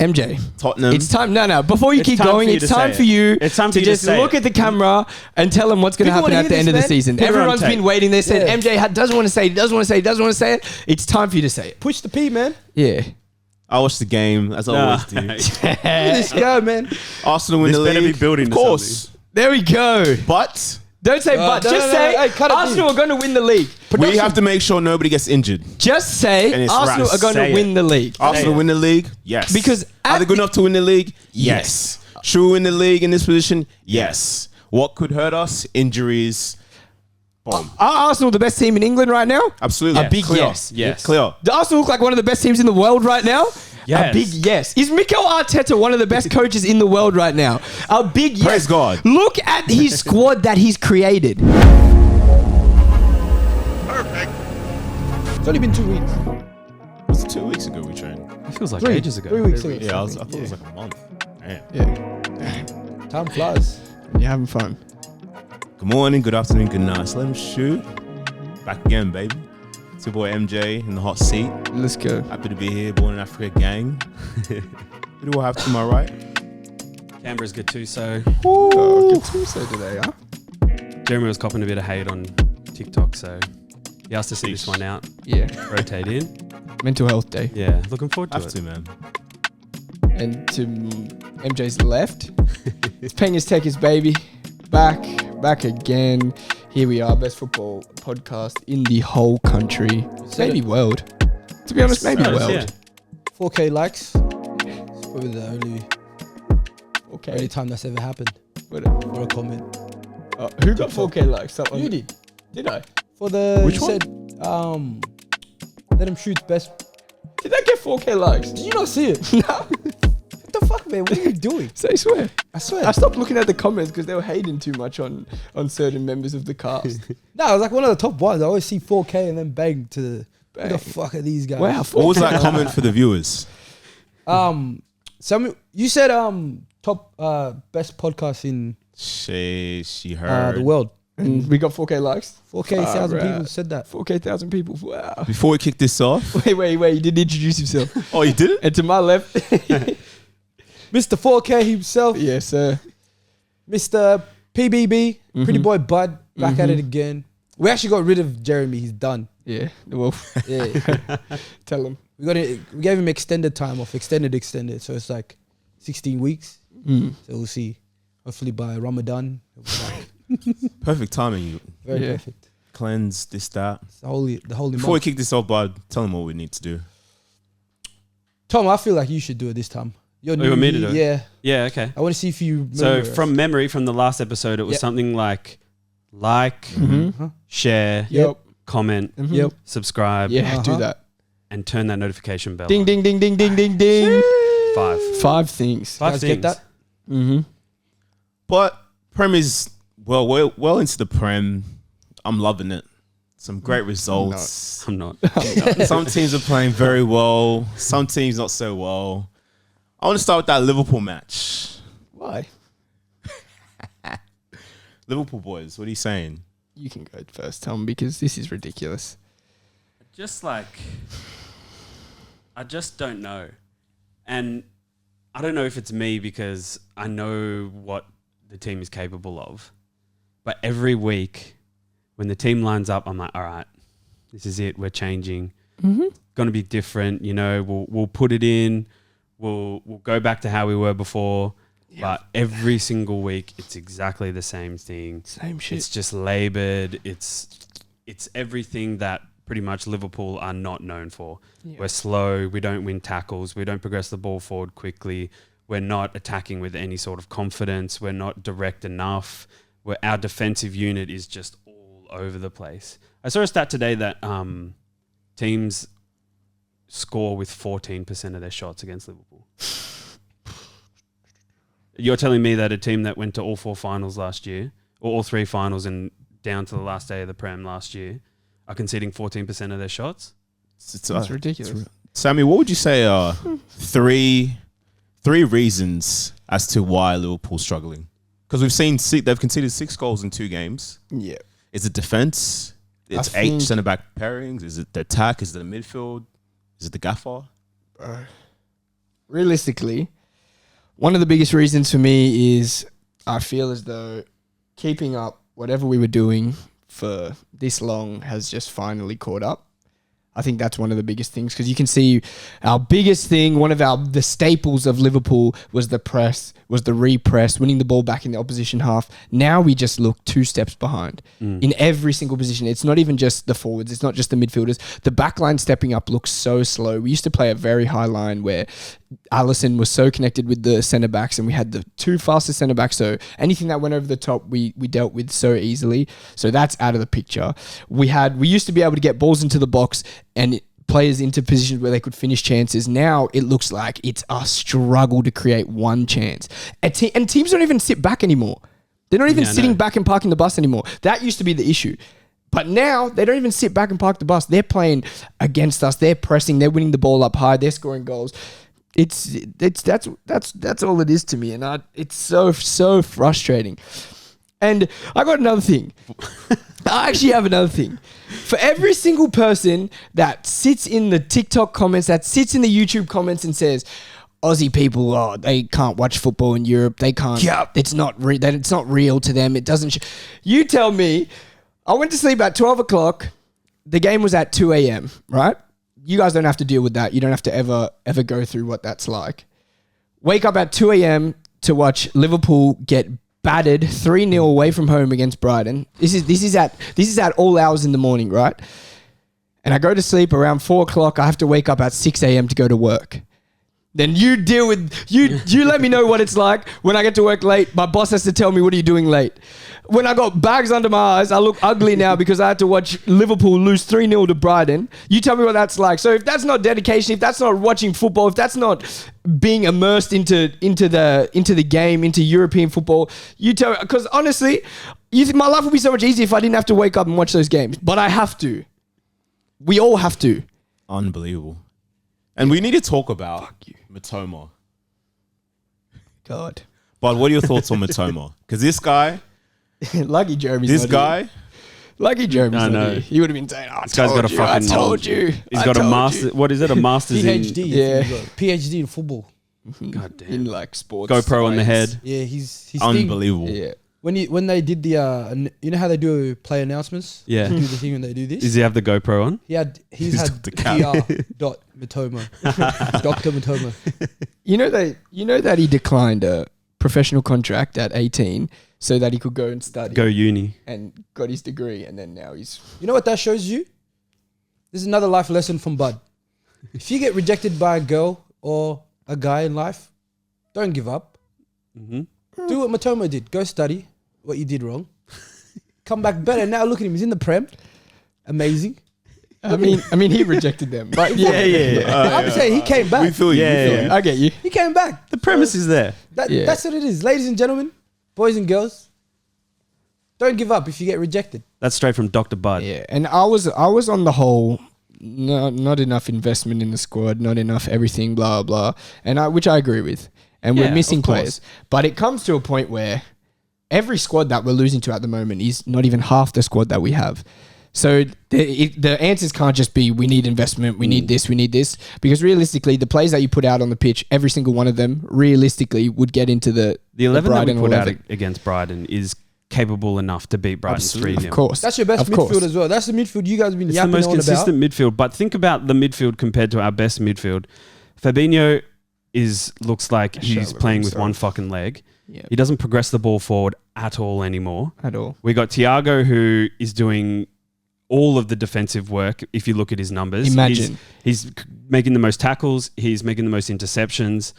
MJ. Tottenham. It's time. No. Before you keep going, it's time for you to just look at the camera and tell them what's going to happen at the end of the season. Everyone's been waiting. They said MJ doesn't want to say it. It's time for you to say it. Push the P, man. Yeah. I watched the game as I always do. Let's go, man. Arsenal win the league. This better be building of course. There we go. But don't say but. Just say Arsenal are going to win the league. We have to make sure nobody gets injured. Just say Arsenal are going to win the league. Arsenal win the league? Yes. Because are they good enough to win the league? Yes. Should we win the league in this position? Yes. What could hurt us? Injuries. Boom. Are Arsenal the best team in England right now? Absolutely. A big Clear. yes. Clear. Does Arsenal look like one of the best teams in the world right now? Yes. A big yes. Is Mikel Arteta one of the best coaches in the world right now? A big yes. Praise God. Look at his squad that he's created. Perfect. It's only been 2 weeks. Was it 2 weeks ago we trained? It feels like ages ago. 3 weeks. Yeah, I thought it was like a month. Damn. Yeah. Time flies. You're having fun. Good morning, good afternoon, good night. Slim Shoe. Back again, baby. It's your boy MJ in the hot seat. Let's go. Happy to be here, Born in Africa gang. Who do I have to my right? Canberra's Gattuso. Gattuso today, huh? Jeremy was copping a bit of hate on TikTok, so he asked to see this one out. Yeah. Rotate in. Mental health day. Yeah, looking forward to Have it. to, man. And to MJ's left, it's Penga's Techers, baby. Back again. Here we are, best football podcast in the whole country. Maybe world. To be honest, maybe world. Yeah. 4K likes. It's probably the only time that's ever happened. For a comment. Who got 4K likes? You did. Did I? For the Which you one? said let him shoot best. Did I get 4K likes? Did you not see it? No. What the fuck, man? What are you doing? I swear. I swear. I stopped looking at the comments because they were hating too much on certain members of the cast. No, it was like one of the top ones. I always see 4K and then bang to the. Who the Bang. fuck are these guys? Wow. What was that comment for the viewers? You said top best podcast in She heard. the world. And we got 4K likes. 4K,000 right. people said that. 4K,000 people. Wow. Before we kick this off. Wait. He didn't introduce himself. Oh, you did it? And to my left. Mr. 4K himself. Yes, sir. Mr. PBB, Pretty Boy Bud, back at it again. We actually got rid of Jeremy. He's done. Yeah. Well, Yeah, tell him. we gave him extended time off, extended. So it's like 16 weeks. So we'll see. Hopefully by Ramadan, it'll be back. Perfect timing. You Very Yeah. perfect. cleanse this, that. It's the holy Before we month. kick this off, bud, tell them what we need to do. Tom, I feel like you should do it this time. You're you want me to do it? Yeah. Yeah, okay. I want to see if you So remember from memory, from the last episode, it was Yep. something like, Mm-hmm. share, Yep. comment, Yep. subscribe, Yeah, do that. and turn that notification bell Ding, on. ding, ding, ding, ding, ding, ding. 5. 5 things. 5 guys things. get that? Mm-hmm. But Prem is well into the Prem. I'm loving it. Some great results. I'm not. Some teams are playing very well. Some teams not so well. I want to start with that Liverpool match. Why? Liverpool boys, what are you saying? You can go first, Tom, because this is ridiculous. Just like, I just don't know. And I don't know if it's me because I know what the team is capable of. But every week when the team lines up, I'm like, all right, this is it. We're changing. Mm-hmm. Going to be different. You know, we'll put it in. We'll go back to how we were before. Yeah. But every single week, it's exactly the same thing. Same shit. It's just laboured. It's everything that pretty much Liverpool are not known for. Yeah. We're slow. We don't win tackles. We don't progress the ball forward quickly. We're not attacking with any sort of confidence. We're not direct enough. Our defensive unit is just all over the place. I saw a stat today that teams score with 14% of their shots against Liverpool. You're telling me that a team that went to all 4 finals last year, or all 3 finals and down to the last day of the Prem last year, are conceding 14% of their shots? It's ridiculous. Sammy, what would you say are three reasons as to why Liverpool's struggling? Because we've seen they've conceded 6 goals in 2 games. Yeah. Is it defense? It's 8 centre-back pairings? Is it the attack? Is it the midfield? Is it the gaffer? realistically, one of the biggest reasons for me is I feel as though keeping up whatever we were doing for this long has just finally caught up. I think that's one of the biggest things because you can see our biggest thing, one of the staples of Liverpool was the press, was the repress, winning the ball back in the opposition half. Now we just look 2 steps behind in every single position. It's not even just the forwards. It's not just the midfielders. The back line stepping up looks so slow. We used to play a very high line where Allison was so connected with the centre backs and we had the 2 fastest centre backs. So anything that went over the top, we dealt with so easily. So that's out of the picture. We used to be able to get balls into the box and players into positions where they could finish chances. Now it looks like it's a struggle to create one chance. And teams don't even sit back anymore. They're not even sitting back and parking the bus anymore. That used to be the issue. But now they don't even sit back and park the bus. They're playing against us. They're pressing. They're winning the ball up high. They're scoring goals. That's all it is to me. And it's so frustrating. And I got another thing. I actually have another thing. For every single person that sits in the TikTok comments, that sits in the YouTube comments and says, Aussie people, they can't watch football in Europe. They can't. Yep. It's not real to them. It doesn't. You tell me. I went to sleep at 12 o'clock. The game was at 2 a.m., right? You guys don't have to deal with that. You don't have to ever go through what that's like. Wake up at 2 a.m. to watch Liverpool get battered 3-0 away from home against Brighton. This is at all hours in the morning, right? And I go to sleep around 4 o'clock. I have to wake up at 6 a.m. to go to work. Then you deal with you let me know what it's like when I get to work late. My boss has to tell me, what are you doing late? When I got bags under my eyes, I look ugly now because I had to watch Liverpool lose 3-0 to Brighton. You tell me what that's like. So if that's not dedication, if that's not watching football, if that's not being immersed into the game, into European football, you tell me. Because honestly, you think my life would be so much easier if I didn't have to wake up and watch those games. But I have to. We all have to. Unbelievable. And we need to talk about Matoma. God. But what are your thoughts on Matoma? Because this guy... Lucky Jeremy's Lucky Jeremy's not here. He would have been saying, I told you. He's got a master... What is it? A master's PhD. in... Yeah. PhD in football. God damn. In like sports. GoPro science. on the head. Yeah, he's Unbelievable. Yeah. When they did the you know how they do play announcements? Yeah. They do the thing when they do this. Does he have the GoPro on? He's had Dr. Matoma. Dr. Matoma. You know that he declined a professional contract at 18 so that he could go and study. Go uni. And got his degree, and then now he's... You know what that shows you? This is another life lesson from Bud. If you get rejected by a girl or a guy in life, don't give up. Mm-hmm. Do what Matoma did. Go study what you did wrong. Come back better. Now look at him. He's in the Prem. Amazing. I mean, he rejected them. But yeah. I'm saying he came back. We feel you. I get you. He came back. The premise is there. That's what it is. Ladies and gentlemen, boys and girls, don't give up if you get rejected. That's straight from Dr. Bud. Yeah, and I was on the whole, not enough investment in the squad, not enough everything, blah, blah, and which I agree with. And we're missing players. But it comes to a point where every squad that we're losing to at the moment is not even half the squad that we have. So the answers can't just be, we need investment, we need this. Because realistically, the players that you put out on the pitch, every single one of them, realistically, would get into the 11 that we put out against Brighton is capable enough to beat Brighton 3-0. Of course. That's your best midfield as well. That's the midfield you guys have been yapping on about. It's the most consistent midfield. But think about the midfield compared to our best midfield. Fabinho looks like he's playing with one fucking leg. Yep. He doesn't progress the ball forward at all anymore. At all. We got Thiago, who is doing all of the defensive work. If you look at his numbers, imagine he's making the most tackles. He's making the most interceptions.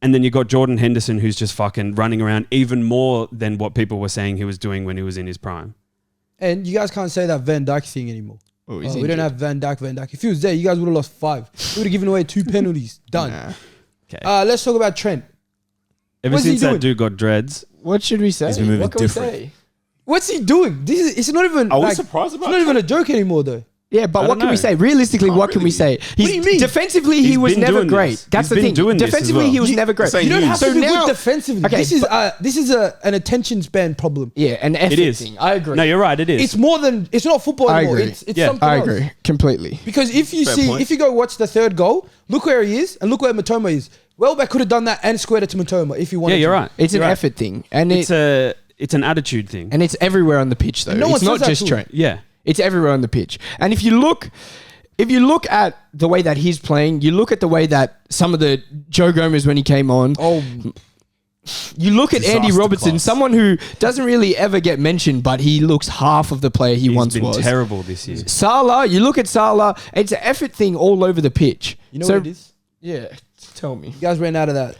And then you got Jordan Henderson, who's just fucking running around even more than what people were saying he was doing when he was in his prime. And you guys can't say that Van Dijk thing anymore. We don't have Van Dijk. If he was there, you guys would have lost 5. We would have given away 2 penalties. Done. Nah. Okay. Let's talk about Trent. Ever since that dude got dreads, what should we say? He's been moving what can different. we say? What's he doing? It's not even. Are we surprised about? It's not even a joke anymore, though. Yeah, but what can we say? Realistically, what can we say? What do you mean? Defensively, he was never great. That's the thing. Defensively, he was never great. You don't have to be good defensively. Okay, this is an attention span problem. Yeah, an effort thing. I agree. No, you're right. It is. It's more than. It's not football anymore. It's something else. I agree completely. Because if you go watch the third goal, look where he is and look where Matoma is. Welbeck could have done that and squared it to Matoma if he wanted. Yeah, you're to. right. It's You're an right. effort thing, and It's an attitude thing. and it's everywhere on the pitch though. No one It's not says that just to him. Trent. Yeah. It's everywhere on the pitch. And if you look at the way that he's playing, you look at the way that some of the Joe Gomez when he came on. Oh, You look at Andy Disaster Robertson, class. someone who doesn't really ever get mentioned, but he looks half of the player he He's once been was. terrible this year. Salah, you look at Salah, it's an effort thing all over the pitch. you know So- what it is? Yeah, tell me. You guys ran out of that.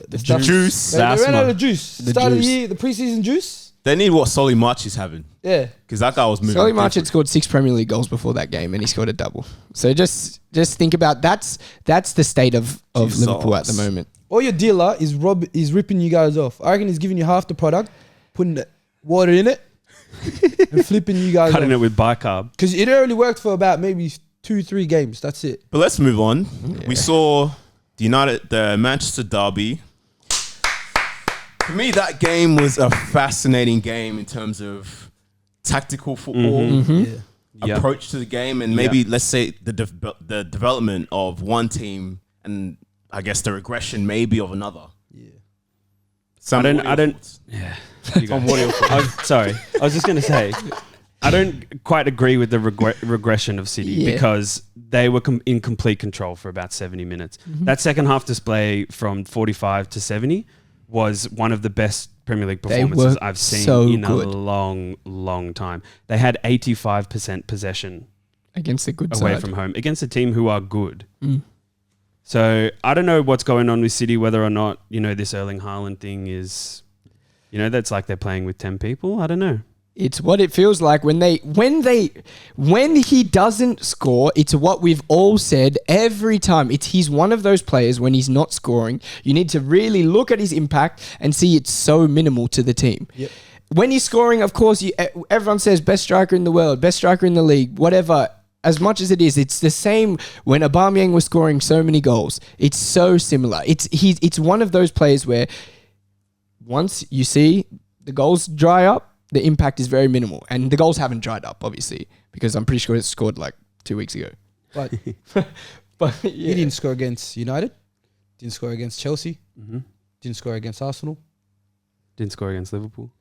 The stuff. Juice. They ran asthma. out of juice. The Start of the juice. year, the preseason juice. They need what Solly March is having. Yeah. Because that guy was moving. Solly March had different. scored 6 Premier League goals before that game, and he scored a double. So just think about that's the state of Jesus. Liverpool at the moment. Or your dealer is ripping you guys off. I reckon he's giving you half the product, putting the water in it, and flipping you guys Cutting off. it with bicarb. Because it only worked for about maybe 2-3 games. That's it. But let's move on. We saw the Manchester derby. For me, that game was a fascinating game in terms of tactical football, Yeah. Yep. approach to the game, and maybe let's say the development of one team, and I guess the regression maybe of another. Yeah. Sam, I what are your don't- thoughts? Yeah. Sorry. I was just going to say, I don't quite agree with the regression of City Yeah. because they were in complete control for about 70 minutes. That second half display from 45 to 70 was one of the best Premier League They performances were I've seen so in good. a long, long time. They had 85% possession Against a good away side. from home against a team who are good. Mm. So I don't know what's going on with City, whether or not, this Erling Haaland thing is, that's like they're playing with 10 people. I don't know. It's what it feels like when he doesn't score. It's what we've all said every time. He's one of those players when he's not scoring. You need to really look at his impact and see it's so minimal to the team. Yep. When he's scoring, of course, everyone says best striker in the world, best striker in the league, whatever. As much as it is, it's the same when Aubameyang was scoring so many goals. It's so similar. It's one of those players where once you see the goals dry up, the impact is very minimal. And the goals haven't dried up, obviously, because I'm pretty sure it scored like 2 weeks ago. But But he yeah. didn't score against United. Didn't score against Chelsea. Mm-hmm. Didn't score against Arsenal. Didn't score against Liverpool.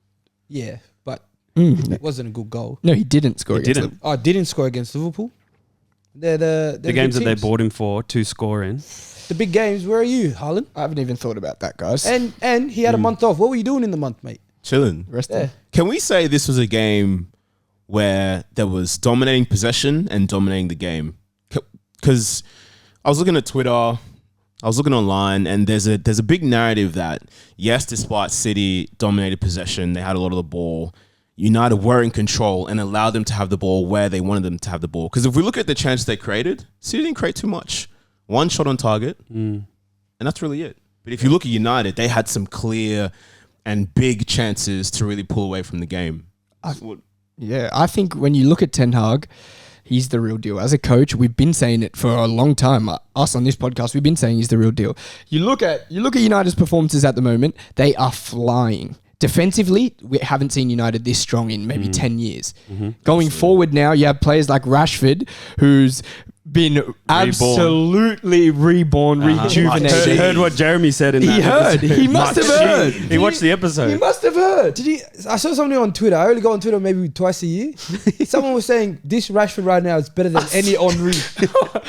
Yeah, but Mm. it wasn't a good goal. No, he didn't score He against didn't. Liverpool. Oh, didn't score against Liverpool. They're The games that they bought him for to score in. The big games. Where are you, Haaland? I haven't even thought about that, guys. And he had a month off. What were you doing in the month, mate? Chilling. Resting. Yeah. Can we say this was a game where there was dominating possession and dominating the game? Because I was looking at Twitter, I was looking online, and there's a big narrative that yes, despite City dominated possession, they had a lot of the ball. United were in control and allowed them to have the ball where they wanted them to have the ball. Because if we look at the chances they created, City didn't create too much. One shot on target, and that's really it. But if you look at United, they had some clear and big chances to really pull away from the game. Yeah, I think when you look at Ten Hag, he's the real deal. As a coach, we've been saying it for a long time. Us on this podcast, we've been saying he's the real deal. You look at United's performances at the moment, they are flying. Defensively, we haven't seen United this strong in maybe 10 years. Going forward now, you have players like Rashford, who's been absolutely reborn, rejuvenated. Heard what Jeremy said in that. He heard. episode. He must have heard. He watched the episode. He must have heard. Did he? I saw something on Twitter. I only go on Twitter maybe twice a year. Someone was saying this Rashford right now is better than any Henry.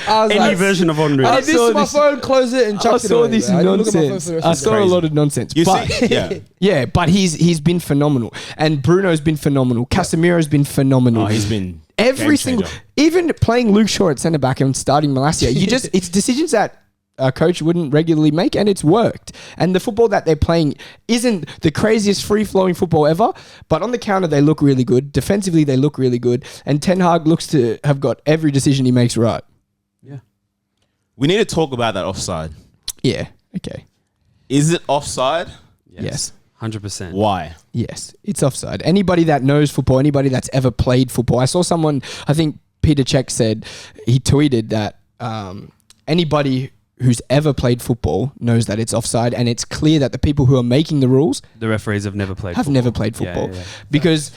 I was Any like, version of Henry. I this saw is my this- phone, close it and chuck I it saw away, this man. I didn't look at my phone nonsense. for the rest I of the saw day. a lot of nonsense. You But see, yeah. yeah, but he's been phenomenal. And Bruno's been phenomenal. Casemiro's been phenomenal. Oh, he's been Every game single, changer. even playing Luke Shaw at centre back and starting Malacia, it's decisions that a coach wouldn't regularly make, and it's worked. And the football that they're playing isn't the craziest free-flowing football ever, but on the counter they look really good. Defensively they look really good, and Ten Hag looks to have got every decision he makes right. Yeah. We need to talk about that offside. Yeah. Okay. Is it offside? Yes. 100%. Why? Yes, it's offside. Anybody that knows football, anybody that's ever played football. I saw someone, I think Peter Cech said, he tweeted that anybody who's ever played football knows that it's offside, and it's clear that the people who are making the rules The referees have never played have football. never played Yeah, football. yeah, yeah. Because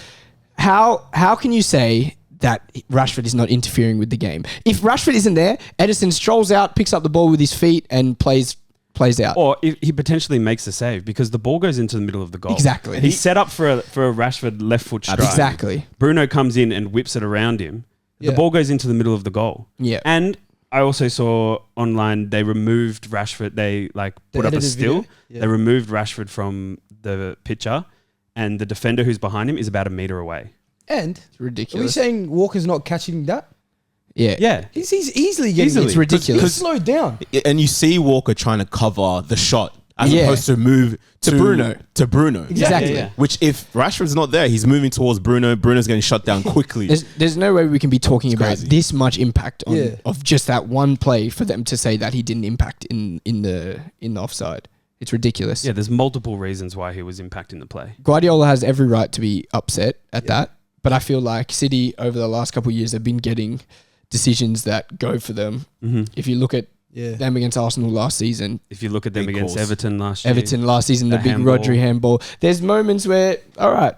how can you say that Rashford is not interfering with the game? If Rashford isn't there, Edison strolls out, picks up the ball with his feet and plays plays out. Or if he potentially makes a save because the ball goes into the middle of the goal. Exactly. He's set up for a Rashford left foot strike. Exactly. Bruno comes in and whips it around him. Yeah. The ball goes into the middle of the goal. Yeah. And I also saw online they removed Rashford. They put up a edited still. video? Yeah. They removed Rashford from the picture, and the defender who's behind him is about 1 meter away. And It's are we ridiculous. saying Walker's not catching that? Yeah. Yeah. He's easily getting It's it. ridiculous. He's slowed down. And you see Walker trying to cover the shot as Yeah. opposed to move To Bruno. To Bruno. Exactly. Yeah. Which if Rashford's not there, he's moving towards Bruno. Bruno's getting shut down quickly. There's no way we can be talking about crazy. this much impact on Yeah. of just that one play for them to say that he didn't impact in the offside. It's ridiculous. Yeah, there's multiple reasons why he was impacting the play. Guardiola has every right to be upset at that, but I feel like City over the last couple of years have been getting decisions that go for them. Mm-hmm. If you look at Yeah. them against Arsenal last season, If you look at them Big against calls. Everton last year. Everton last season, the The big handball. Rodri handball. There's moments where, all right,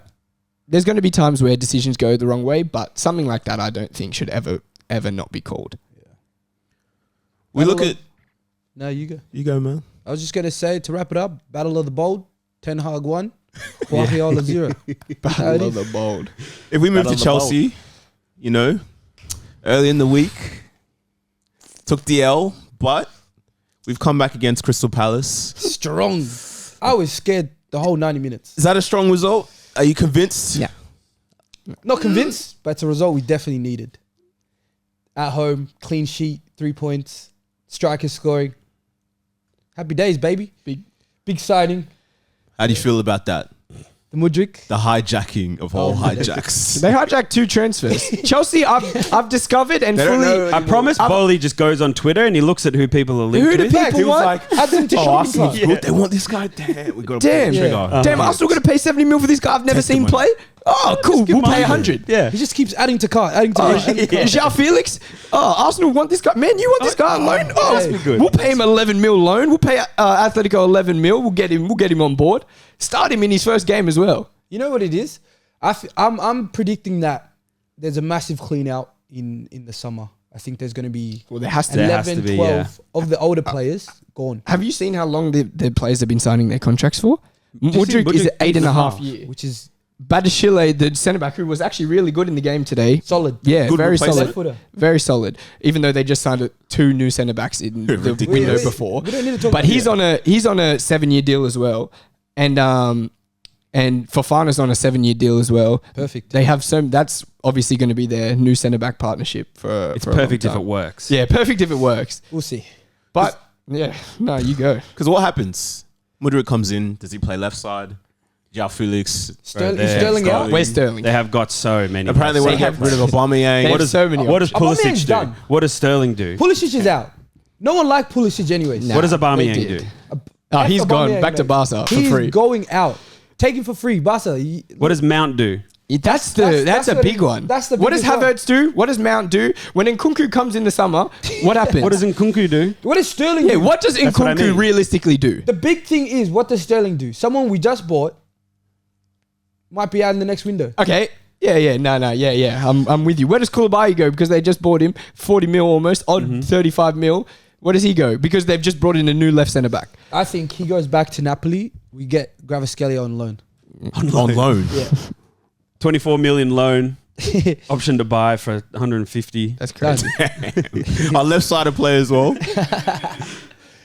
there's going to be times where decisions go the wrong way, but something like that I don't think should ever not be called. We look at No, you go. you go, man. I was just going to say, to wrap it up, Battle of the Bold, Ten Hag 1, Guardiola 0. Battle of the bold. If we move Battle to of the Chelsea, you know, early in the week, took the L, but we've come back against Crystal Palace. Strong. I was scared the whole 90 minutes. Is that a strong result? Are you convinced? Yeah. Not convinced, but it's a result we definitely needed. At home, clean sheet, 3 points, strikers scoring. Happy days, baby. Big signing. How do you feel about that? The Mudryk. The hijacking of all hijacks. They hijacked 2 transfers. Chelsea, I've discovered and They don't fully. know I promise Bowley just goes on Twitter and he looks at who people are linked Who do with. people He was want? like, Add them to shopping Arsenal's cart. good. They want this guy. Damn, we got to Damn. pull the trigger. Yeah. Damn, Arsenal going to pay 70 mil for this guy I've never seen play? Oh, cool. We'll pay 100. Yeah. He just keeps adding to cart, adding to Oh, cart, adding to cart. João Felix. Oh, Arsenal want this guy. Man, you want this guy on loan? Oh, must be good. We'll pay him 11 mil loan. We'll pay Atletico 11 mil. We'll get him on board. Start him in his first game as well. You know what it is? I'm predicting that there's a massive clean out in the summer. I think there's going to be Well, there has to. 11, be, 12 of the older players gone, Have you seen how long the players have been signing their contracts for? Mudryk is Mudryk 8.5 years. which is Badashile, the centre back, who was actually really good in the game today. solid. Yeah, Good very replacement. solid. Left footer. Very solid. Even though they just signed 2 new centre backs in the Ridiculous. window We- before. we don't need to talk But about he's on a 7-year deal as well, and Fofana's on a 7-year deal as well. Perfect. They have that's obviously going to be their new centre back partnership for. It's for a long perfect if time. it works. Yeah, perfect if it works. We'll see. But yeah, no, you go. Because what happens? Mudryk comes in. Does he play left side? João Felix. Sterling, there. is Sterling out? Where's Sterling? They have got so many. Apparently, they want to They get have- rid of Aubameyang. They What have does so many. What does Aubameyang's Pulisic do? done. What does Sterling do? Pulisic is out. No one liked Pulisic anyways. Nah. What does they Aubameyang did. do? Oh, he's F gone Aubameyang, back to mate. Barca for He's free. going out. Take him for free. Barca. What does Mount do? That's that's a what big it- one. that's the What does biggest one. Havertz do? What does Mount do? When Nkunku comes in the summer, what happens? What does Nkunku do? What does Sterling yeah, do? what does That's what I Nkunku mean. realistically do? The big thing is, what does Sterling do? Someone we just bought might be out in the next window. Okay. Yeah. No. Yeah. I'm with you. Where does Koulibaly go? Because they just bought him 40 mil almost, odd 35 mil. Where does he go? Because they've just brought in a new left centre back. I think he goes back to Napoli. We get Gravaskelia on loan. on loan? Yeah. 24 million loan, option to buy for 150. That's crazy. Our left-sided player as well.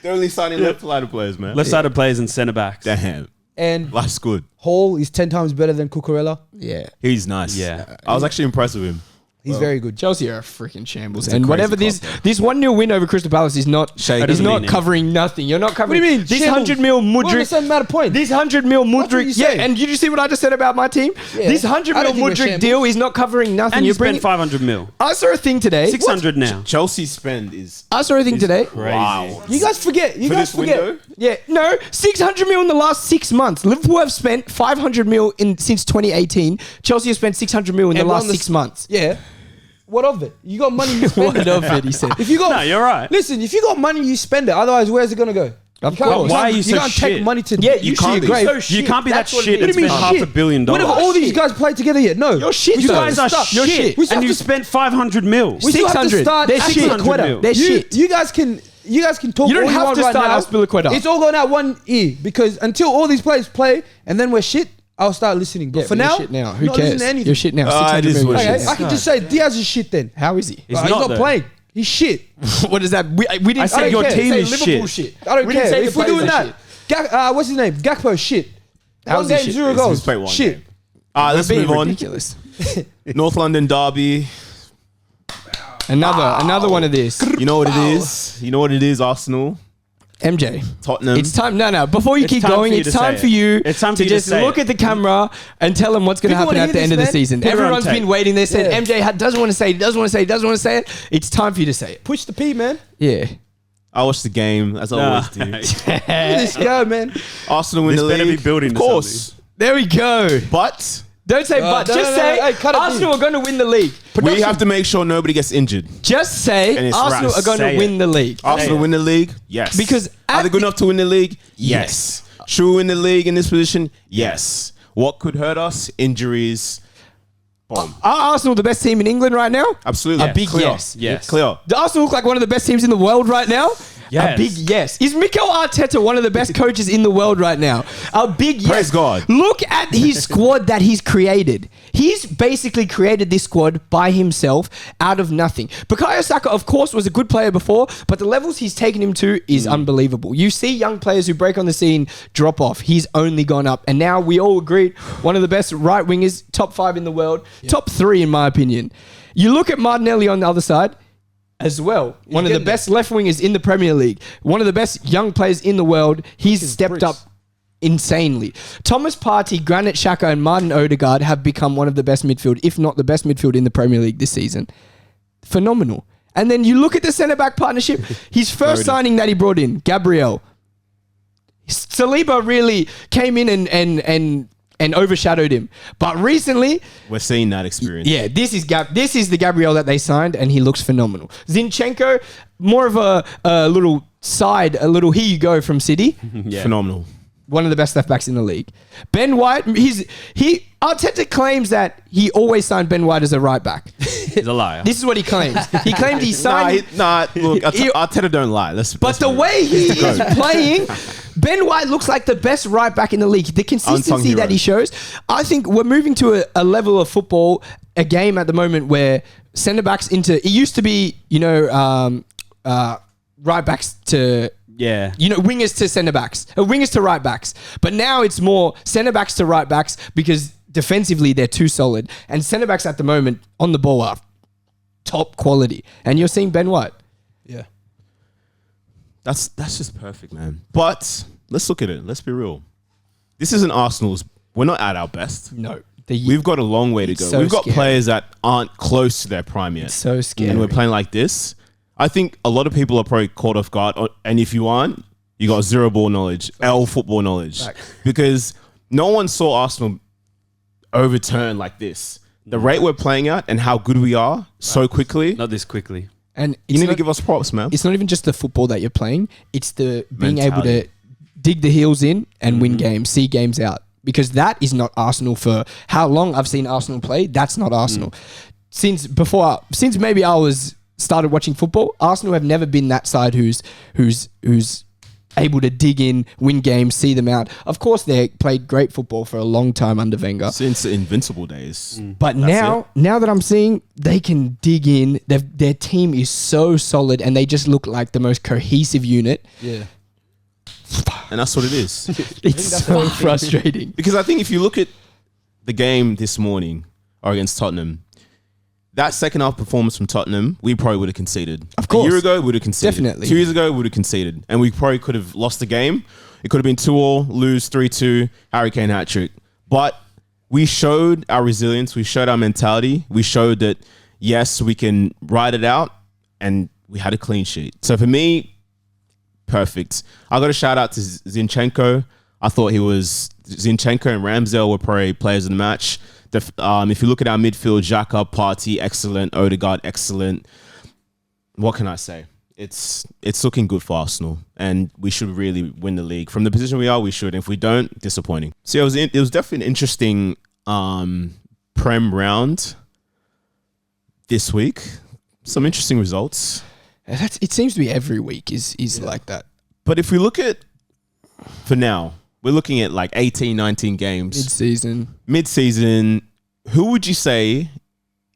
They're only signing left-sided players, man. Left-sided players and centre backs. Damn. And Life's good. Hall is 10 times better than Cucurella. Yeah. He's nice. Yeah. I was actually impressed with him. He's very good. Chelsea are a freaking shambles. It's a And crazy whatever club, this 1-0 win over Crystal Palace is not Shade is doesn't not mean covering nothing. You're not What covering do you mean? this Shambles. 100 mil We're on the Mudryk. same amount of points. This 100 mil what you Mudryk. say. Yeah, and did you see what I just said about my team? Yeah. This 100 I mil don't think we're Mudryk shambles. deal is not covering nothing. And you You're spend bringing. 500 mil. I saw a thing today. 600 now. Chelsea's spend is I saw a thing today. Crazy. wow. You guys forget. You For guys this forget. window? Yeah, no, 600 mil in the last 6 months. Liverpool have spent 500 mil since 2018. Chelsea has spent 600 mil in the And we're last on the 6 months. Yeah. What of it? You got money, you spend What it. of it, he said. If you got, No, you're right. Listen, if you got money, you spend it. Otherwise, where's it gonna go? Of You can't- course. Why are you you so can't take shit? money to Yeah, you you can't can't be grave. so shit. You can't be that That's what it shit is. and What do you spend mean half shit? $1 billion. When have all these guys played together yet? No. You're shit, We You still guys have are to start. You're shit. shit. We still And have you to- spent 500 mil. We still have to 600. start They're after shit. the quarter. mil. They're you, shit. You guys can You guys can talk. You don't all have want to right start now. Aspilicueta. It's all going out one ear because until all these players play and then we're shit, I'll start listening. But Yeah, for but you're now, shit now. Who not cares? listening to anything. You're shit now. It 600 is what million. it Okay, is. I can just say Diaz is shit then. How is he? He's He's not not though. playing. He's shit. What is that? We didn't I say said your we didn't team say is Liverpool shit. I don't We didn't care. say If the we're doing players are that, what's his name? Gakpo, shit. How's One he game, shit? 0 He's goals. played one Shit. game. All right, let's Being move on. ridiculous. North London derby. Another one of this. You know what it is? You know what it is, Arsenal? MJ. Tottenham. It's time. No. Before you It's keep time going, for you it's to time say for it. you It's time for to you to just say look it. at the camera and tell them what's going to People happen wanna at the hear end of this, the man. season. Put it on Everyone's tape. been waiting. They said Yeah. MJ doesn't want to say it. Doesn't want to say it. Doesn't want to say it. It's time for you to say it. Push the P, man. Yeah. I watched the game, as I always do. Look at this guy, man. Arsenal win This the better league. be building of to course. There we go. But Don't say but. no, Just no, say no, hey, cut it, Arsenal are going to win the league. we have to make sure nobody gets injured. Just say And it's Arsenal right. are going Say to it. win the league. Arsenal win the league? Yes. Because are at they good the- enough to win the league? Yes. Should we win the league in this position? Yes. What could hurt us? Injuries. Boom. Are Arsenal the best team in England right now? Absolutely. A big Clear. yes. Yes. Clear. Do Arsenal look like one of the best teams in the world right now? Yes. A big yes. Is Mikel Arteta one of the best coaches in the world right now? A big yes. Praise God. Look at his squad that he's created. He's basically created this squad by himself out of nothing. Bukayo Saka, of course, was a good player before, but the levels he's taken him to is unbelievable. You see young players who break on the scene drop off. He's only gone up. And now we all agreed one of the best right wingers, top 5 in the world, top 3 in my opinion. You look at Martinelli on the other side as well. One of the getting there. best left wingers in the Premier League. One of the best young players in the world. He's stepped bricks. up insanely. Thomas Partey, Granit Xhaka and Martin Odegaard have become one of the best midfield, if not the best midfield in the Premier League this season. Phenomenal. And then you look at the centre-back partnership. His first signing that he brought in, Gabriel. Saliba really came in and overshadowed him. But recently, We're seeing that experience. yeah, this is the Gabriel that they signed, and he looks phenomenal. Zinchenko, more of a little side, a little here you go from City. Yeah. Phenomenal. One of the best left backs in the league. Ben White, Arteta claims that he always signed Ben White as a right back. He's a liar. This is what he claims. He claimed he signed. Look, Arteta don't lie. But the way he is playing, Ben White looks like the best right back in the league. The consistency that he shows. I think we're moving to a level of football, a game at the moment where centre backs it used to be, right backs to, yeah. wingers to centre backs, wingers to right backs. But now it's more centre backs to right backs because defensively they're too solid. And centre backs at the moment on the ball are top quality. And you're seeing Ben White. Yeah. That's just perfect, man. But let's look at it. Let's be real. This isn't Arsenal's. We're not at our best. No. We've got a long way to go. so We've got scary. players that aren't close to their prime yet. So scary. And we're playing like this. I think a lot of people are probably caught off guard. And if you aren't, you got zero ball knowledge, L football knowledge. Because no one saw Arsenal overturn like this. The rate we're playing at and how good we are so quickly. Not this quickly. And You need to give us props, man. it's not even just the football that you're playing. It's the being able to Mentality. dig the heels in and win games, see games out. Because that is not Arsenal for how long I've seen Arsenal play. That's not Arsenal. Since maybe I was started watching football, Arsenal have never been that side who's able to dig in, win games, see them out. Of course, they played great football for a long time under Wenger. Since the Invincible days. But now that I'm seeing they can dig in, their team is so solid and they just look like the most cohesive unit. Yeah. And that's what it is. It's so frustrating. Because I think if you look at the game this morning or against Tottenham, that second half performance from Tottenham, we probably would have conceded. Of course. A year ago, we would have conceded. Definitely. 2 years ago, we would have conceded. And we probably could have lost the game. It could have been 2-2, lose 3-2, Harry Kane hat-trick. But we showed our resilience. We showed our mentality. We showed that, yes, we can ride it out. And we had a clean sheet. So for me, perfect. I got a shout out to Zinchenko. I thought Zinchenko and Ramsdale were probably players of the match. If you look at our midfield, Xhaka, Partey, excellent. Odegaard, excellent. What can I say? It's looking good for Arsenal, and we should really win the league. From the position we are, we should. If we don't, disappointing. So it was definitely an interesting Prem round this week. Some interesting results. It seems to be every week is like that. But if we look at, for now, we're looking at like 18, 19 games. Mid-season, who would you say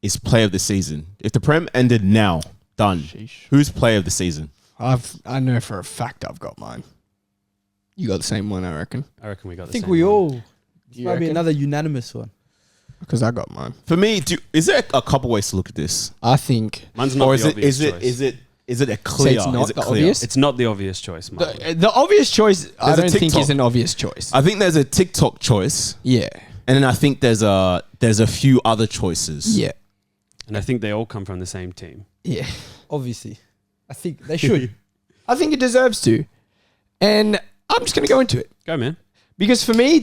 is player of the season? If the Prem ended now, done, who's player of the season? I know for a fact I've got mine. You got the same one, I reckon. I reckon we got. I think we one. all. This might be another unanimous one. Because I got mine. For me, is there a couple ways to look at this? I think. Mine's not Or the obvious choice. Is it a clear? So it's not is it the clear? obvious? It's not the obvious choice. The obvious choice, I a don't think TikTok. is an obvious choice. I think there's a TikTok choice, Yeah. and then I think there's a few other choices. Yeah. And I think they all come from the same team. Yeah. Obviously, I think they should. I think it deserves to. And I'm just going to go into it. Go, man. Because for me,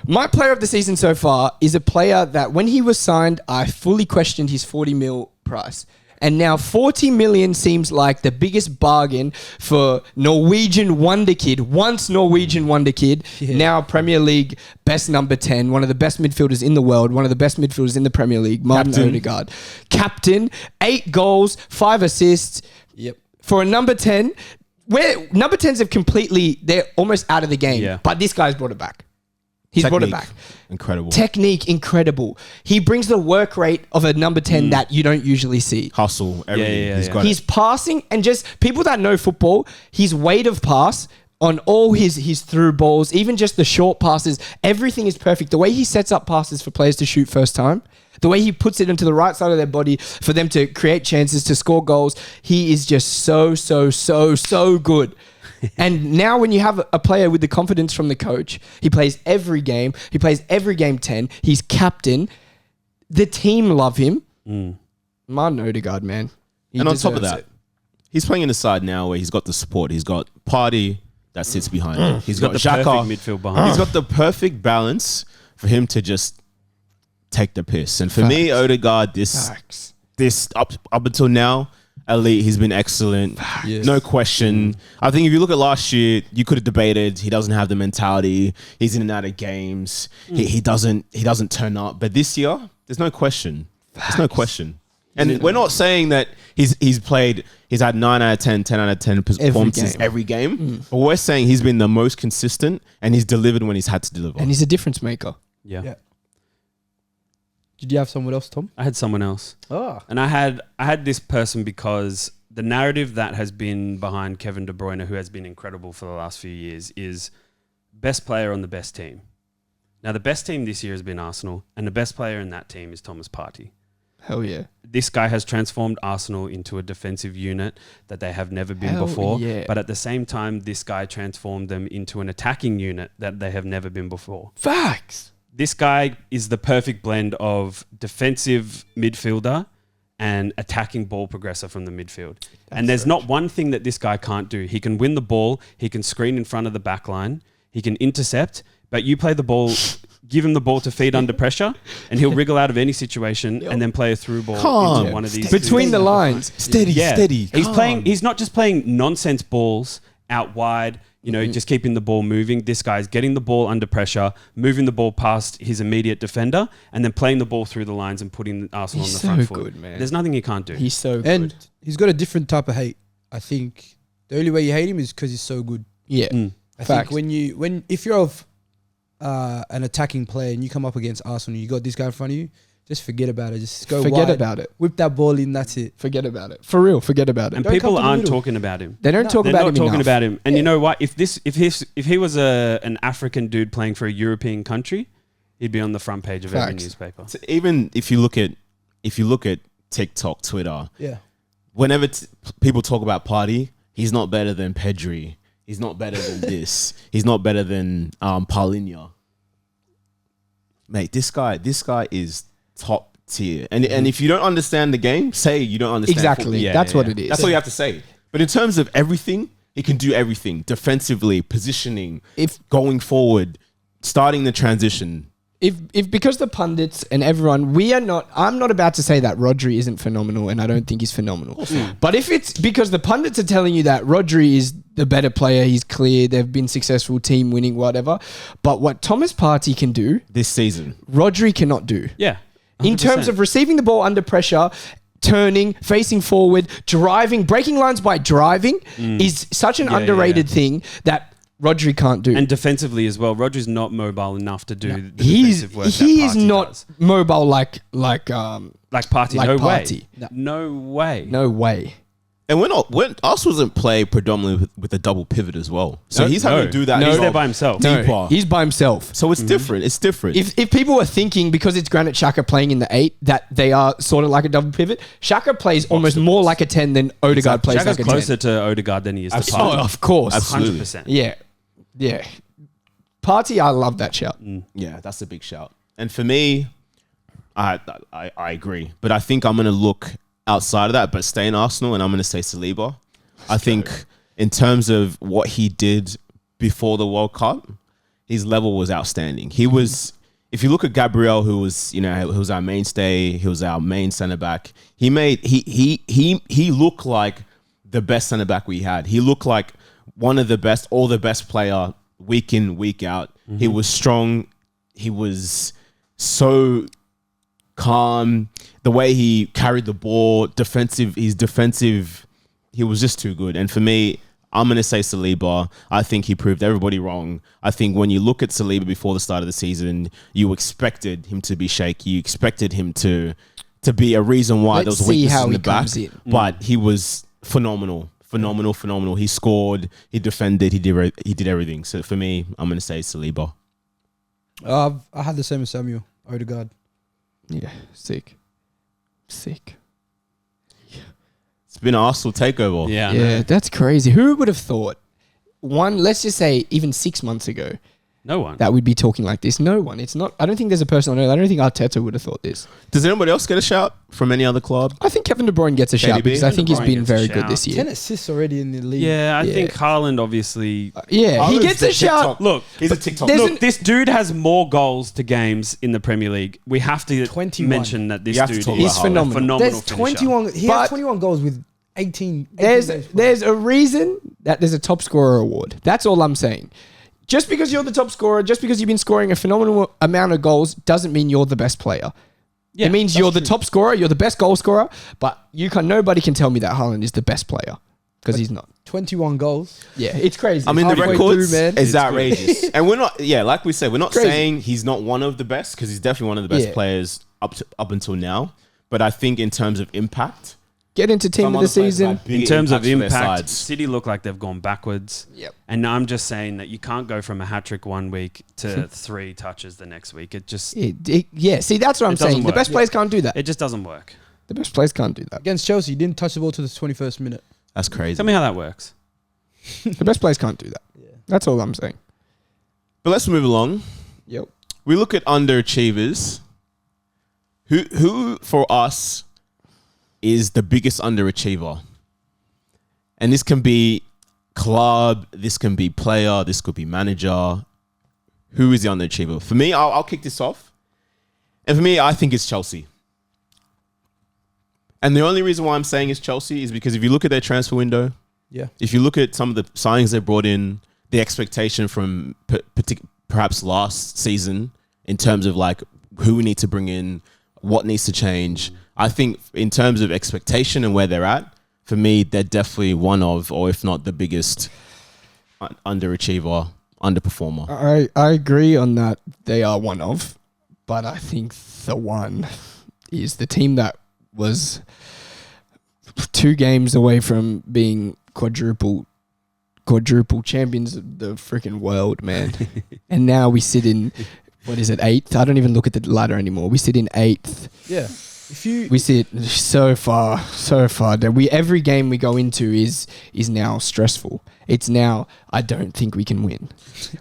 my player of the season so far is a player that when he was signed, I fully questioned his 40 mil price. And now 40 million seems like the biggest bargain for Norwegian wonder kid. Once Norwegian wonder kid, now Premier League best number 10, one of the best midfielders in the world, one of the best midfielders in the Premier League, Martin Odegaard. Captain, 8 goals, 5 assists. Yep. For a number 10, where number 10s have they're almost out of the game. Yeah. But this guy's brought it back. He's brought it Technique, back. incredible. Technique, incredible. He brings the work rate of a number 10 that you don't usually see. Hustle, everything. Yeah, He's yeah. got His it. passing and just people that know football, his weight of pass on all his through balls, even just the short passes, everything is perfect. The way he sets up passes for players to shoot first time, the way he puts it into the right side of their body for them to create chances, to score goals, he is just so good. And now when you have a player with the confidence from the coach, he plays every game. He plays every game 10. He's captain. The team love him. Martin Odegaard, man. He And on top of deserves that, it. he's playing in a side now where he's got the support. He's got Partey that sits behind him. He's got the Xhaka. perfect midfield behind. He's got the perfect balance for him to just take the piss. And for me, Odegaard, Facts. this up until now, elite. He's been excellent. Yes. No question. I think if you look at last year, you could have debated he doesn't have the mentality. He's in and out of games. He doesn't turn up. But this year, there's no question. There's no question. And we're not saying that he's had 9 out of 10, 10 out of 10 performances every game. But we're saying he's been the most consistent and he's delivered when he's had to deliver. And he's a difference maker. Yeah. Did you have someone else, Tom? I had someone else. Oh. And I had this person because the narrative that has been behind Kevin De Bruyne, who has been incredible for the last few years, is best player on the best team. Now, the best team this year has been Arsenal, and the best player in that team is Thomas Partey. Hell yeah. This guy has transformed Arsenal into a defensive unit that they have never been before. Yeah. But at the same time, this guy transformed them into an attacking unit that they have never been before. Facts. This guy is the perfect blend of defensive midfielder and attacking ball progressor from the midfield. And there's not one thing that this guy can't do. He can win the ball. He can screen in front of the back line. He can intercept. But you play the ball, give him the ball to feed under pressure, and he'll wriggle out of any situation and then play a through ball into one of these. Between the lines. Steady. He's not just playing nonsense balls out wide, just keeping the ball moving. This guy's getting the ball under pressure, moving the ball past his immediate defender, and then playing the ball through the lines and putting Arsenal He's on the front so foot. good, man. There's nothing he can't do. He's so good. And he's got a different type of hate. I think the only way you hate him is because he's so good. yeah. I Fact. think if you're an attacking player and you come up against Arsenal, you got this guy in front of you, just forget about it. Just go Forget wide, about it. whip that ball in. That's it. Forget about it. For real, forget about it. and Don't people come to the aren't middle. talking about him. They don't talk They're about not him talking enough. about him. And you know what? If he was an African dude playing for a European country, he'd be on the front page of every Facts. newspaper. So even if you look at TikTok, Twitter, Yeah. whenever people talk about Partey, he's not better than Pedri. He's not better than this. He's not better than Paulinho. Mate, this guy is top tier. And if you don't understand the game, say you don't understand Exactly. football. Yeah, That's yeah, what yeah. it is. That's all you have to say. But in terms of everything, he can do everything. Defensively, positioning, If going forward, starting the transition. if because the pundits and everyone, I'm not about to say that Rodri isn't phenomenal, and I don't think he's phenomenal. But if it's because the pundits are telling you that Rodri is the better player, he's clear, they've been successful, team winning, whatever. But what Thomas Partey can do, This season. Rodri cannot do. Yeah. In terms 100%. of receiving the ball under pressure, turning, facing forward, driving, breaking lines by driving is such an underrated thing that Rodri can't do. And defensively as well, Rodri's not mobile enough to do the He defensive work. is not does. mobile like Partey. like No Partey. way. No way. no way. And when us wasn't play predominantly with a double pivot as well. So he's having to do that. He's as there well. by himself. No, Deeper. he's by himself. So it's different. It's different. If people are thinking because it's Granit Xhaka playing in the 8 that they are sort of like a double pivot, Xhaka plays almost more like a 10 than Odegaard plays Xhaka's like a 10. closer to Odegaard than he is to Absolutely. Oh, Partey. of course. Absolutely. 100%. Yeah. Partey, I love that shout. Yeah, that's a big shout. And for me, I agree. But I think I'm going to look outside of that, but stay in Arsenal, and I'm going to say Saliba. I think in terms of what he did before the World Cup, his level was outstanding. He was, if you look at Gabriel, who was, who was our mainstay, he was our main centre back. He looked like the best centre back we had. He looked like one of the best, or the best player week in, week out. He was strong. He was so calm. The way he carried the ball, he's defensive. He was just too good. And for me, I'm going to say Saliba. I think he proved everybody wrong. I think when you look at Saliba before the start of the season, you expected him to be shaky. You expected him to be a reason why there was weaknesses in the back. But he was phenomenal. Phenomenal. He scored, he defended, he did everything. So for me, I'm going to say Saliba. I had the same as Samuel, Odegaard. Yeah, sick. It's been an Arsenal takeover. Yeah, that's crazy. Who would have thought? Let's just say even 6 months ago, No one. that we'd be talking like this. No one. It's not. I don't think there's a person on earth. I don't think Arteta would have thought this. Does anybody else get a shout from any other club? I think Kevin De Bruyne gets a shout KDB? because I think he's De Bruyne been gets a very good shout. this 10 year. assists already in the league. Yeah, I Yeah. think Haaland obviously. Yeah, he gets a shout. Look, He's a TikTok. There's look, this dude has more goals to games in the Premier League. We have to 21. mention that this You have to dude talk is He's about Haaland. phenomenal. phenomenal There's finisher. 21. He But- has 21 goals with 18. There's a reason that there's a top scorer award. That's all I'm saying. Just because you're the top scorer, just because you've been scoring a phenomenal amount of goals, doesn't mean you're the best player. Yeah, it means that's you're the true. top scorer, you're the best goal scorer, but nobody can tell me that Haaland is the best player because he's not. 21 goals. Yeah, it's crazy. I mean, the Halfway records through, man. is outrageous. And we're not, like we said, we're not Crazy. saying he's not one of the best, because he's definitely one of the best Yeah. players up until now. But I think in terms of impact, Get into team some of the other players season. have bigger In terms of impacts for their impact, sides. City look like they've gone backwards. Yep. And I'm just saying that you can't go from a hat trick one week to 3 touches the next week. It just Yeah, see, that's what I'm It doesn't saying. The work. best players can't do that. it just doesn't work. The best players can't do that. Against Chelsea, he didn't touch the ball to the 21st minute. That's crazy. Tell me how that works. The best players can't do that. That's all I'm saying. But let's move along. Yep. We look at underachievers. Who for us is the biggest underachiever? And this can be club, this can be player, this could be manager. Who is the underachiever? For me, I'll kick this off. And for me, I think it's Chelsea. And the only reason why I'm saying it's Chelsea is because if you look at their transfer window, Yeah. if you look at some of the signings they brought in, the expectation from perhaps last season in terms of like who we need to bring in, what needs to change. I think in terms of expectation and where they're at, for me, they're definitely one of, or if not the biggest underachiever, underperformer. I agree on that. They are one of, but I think the one is the team that was 2 games away from being quadruple champions of the freaking world, man. And now we sit in, what is it, 8th? I don't even look at the ladder anymore. We sit in 8th. Yeah. We sit so far that every game we go into is now stressful. It's now, I don't think we can win.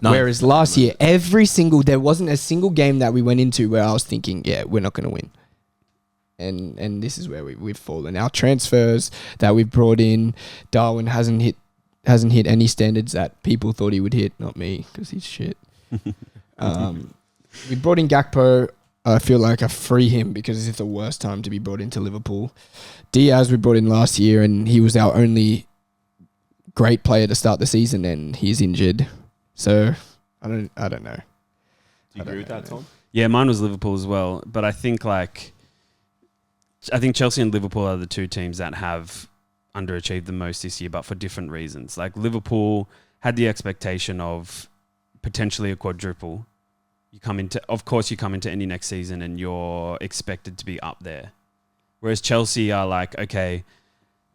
No. Whereas last year, there wasn't a single game that we went into where I was thinking, yeah, we're not going to win. And this is where we've fallen. Our transfers that we've brought in, Darwin hasn't hit any standards that people thought he would hit. Not me, because he's shit. We brought in Gakpo. I feel like I free him because it's the worst time to be brought into Liverpool. Diaz we brought in last year, and he was our only great player to start the season, and he's injured. So I don't know. Do you agree with that, Tom? Yeah, mine was Liverpool as well. But I think like I think Chelsea and Liverpool are the two teams that have underachieved the most this year, but for different reasons. Like Liverpool had the expectation of potentially a quadruple. You come into any next season and you're expected to be up there. Whereas Chelsea are like, okay,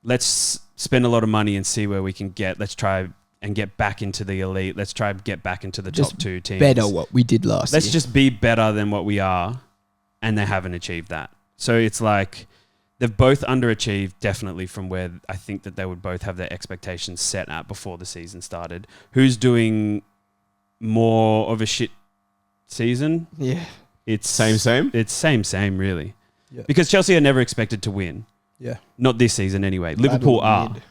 let's spend a lot of money and see where we can get. Let's try and get back into the elite. Let's try and get back into the top two teams. Better what we did last year. Let's just be better than what we are. And they haven't achieved that. So it's like they've both underachieved definitely from where I think that they would both have their expectations set at before the season started. Who's doing more of a shit season? Yeah. It's Same? It's same, really. Yeah. Because Chelsea are never expected to win. Yeah. Not this season anyway. Liverpool are. Mid.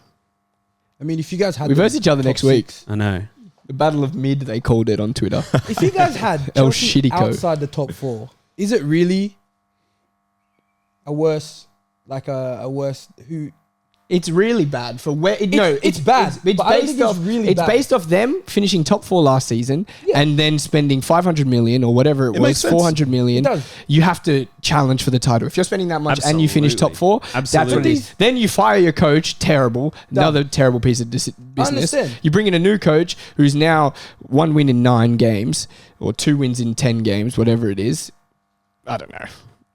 I mean, if you guys had We verse each other top next week. six- I know. The Battle of Mid, they called it on Twitter. If you guys had El Chelsea Shittico. outside the top 4, is it really a worse who? It's really bad for where. It's bad, It's but I don't based think it's off. really It's bad. based off them finishing top 4 last season Yeah. and then spending 500 million or whatever it It was, makes sense. 400 It million. does. You have to challenge for the title. If you're spending that much and you finish top 4, that's what it Absolutely. is. Then you fire your coach. Terrible. Another terrible piece of business. understand. You bring in a new coach who's now 1 win in 9 games or 2 wins in 10 games, whatever it is. I don't know.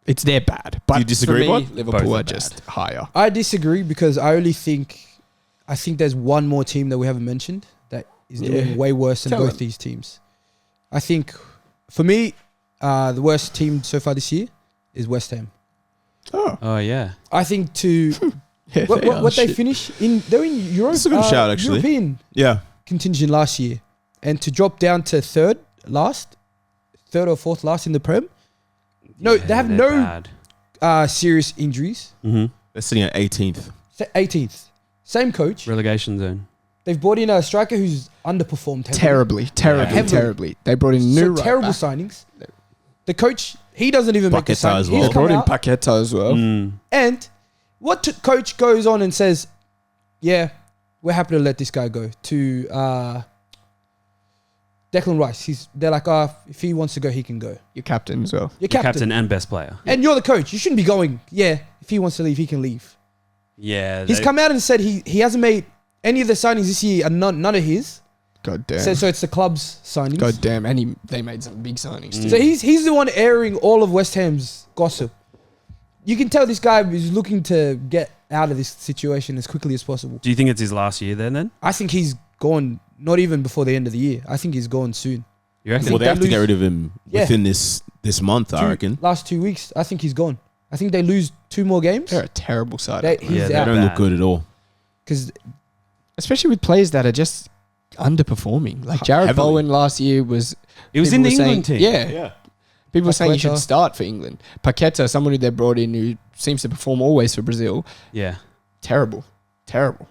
It's their bad. But Do you disagree, for me, Bod? Liverpool Both are are just higher. I disagree because I think there's one more team that we haven't mentioned that is doing way worse than Tell both them. these teams. I think, for me, the worst team so far this year is West Ham. Oh, yeah. I think Yeah, what they finish in, they're in Europe. That's a good shout, actually. European Yeah. contingent last year, and to drop down to third or fourth last in the Prem. No, Yeah, they have they're no bad. serious injuries. Mm-hmm. They're sitting at 18th. 18th, same coach. Relegation zone. They've brought in a striker who's underperformed heavily. Terribly. Heavily. They brought in So new right terrible back. signings. The coach, he doesn't even make the Paqueta sign. as He's well. They come brought in out, Paqueta as well. Mm. and what coach goes on and says, "Yeah, we're happy to let this guy go." To Declan Rice, they're like, if he wants to go, he can go. Your captain as well. You're Your captain. captain and best player. And you're the coach. You shouldn't be going, yeah, if he wants to leave, he can leave. Yeah. He's come out and said he hasn't made any of the signings this year, and none of his. God damn. So it's the club's signings. God damn. And they made some big signings too. So he's the one airing all of West Ham's gossip. You can tell this guy is looking to get out of this situation as quickly as possible. Do you think it's his last year then? I think he's gone, not even before the end of the year. I think he's gone soon. You reckon? think Well, they they have to get lose- rid of him Yeah. within this month, I reckon. Last 2 weeks, I think he's gone. I think they lose 2 more games. They're a terrible side. He's Yeah, They they're out. don't look bad. good at all. Because Especially with players that are just underperforming. Like Jared Heavily. Bowen last year was... It was people in the were England saying- team. Yeah. People were saying you should Paqueta. start for England. Paqueta, someone who they brought in who seems to perform always for Brazil. Yeah. Terrible. Declan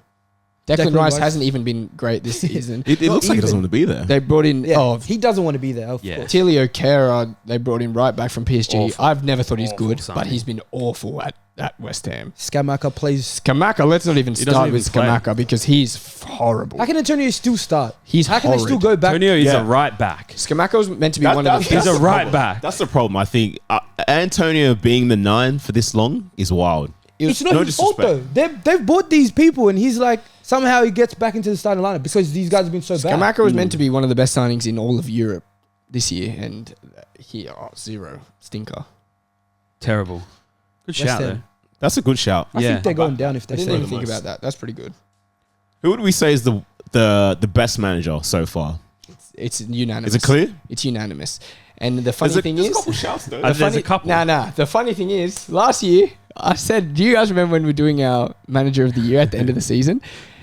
Declan Rice Rice. hasn't even been great this season. It Not looks like he doesn't even. want to be there. They brought in... he doesn't want to be there. Of Yeah. course. Tilio Kera, they brought in right back from PSG. Awful. I've never thought he's Awful good, signing. but he's been awful at West Ham. Skamaka plays. Skamaka, let's not even He doesn't start even with play. Skamaka because he's horrible. How can Antonio still start? He's How can they still horrid. go back? Antonio is Yeah. a right back. Skamaka was meant to be That- one of that's- the He's that's a the right problem. back. That's the problem. I think Antonio being the 9 for this long is wild. It's not no his fault though. They've bought these people, and he's like somehow he gets back into the starting lineup because these guys have been so bad. Skamaka was meant to be one of the best signings in all of Europe this year, and zero stinker. Terrible. Good West shout Ham. though. That's a good shout. I Yeah. think they're going down if they I didn't stay. even the think most. about that. That's pretty good. Who would we say is the best manager so far? It's unanimous. Is it clear? It's unanimous. And the funny thing there's is, a couple shouts though. There's a couple. Nah. The funny thing is, last year I said, do you guys remember when we were doing our manager of the year at the end of the season?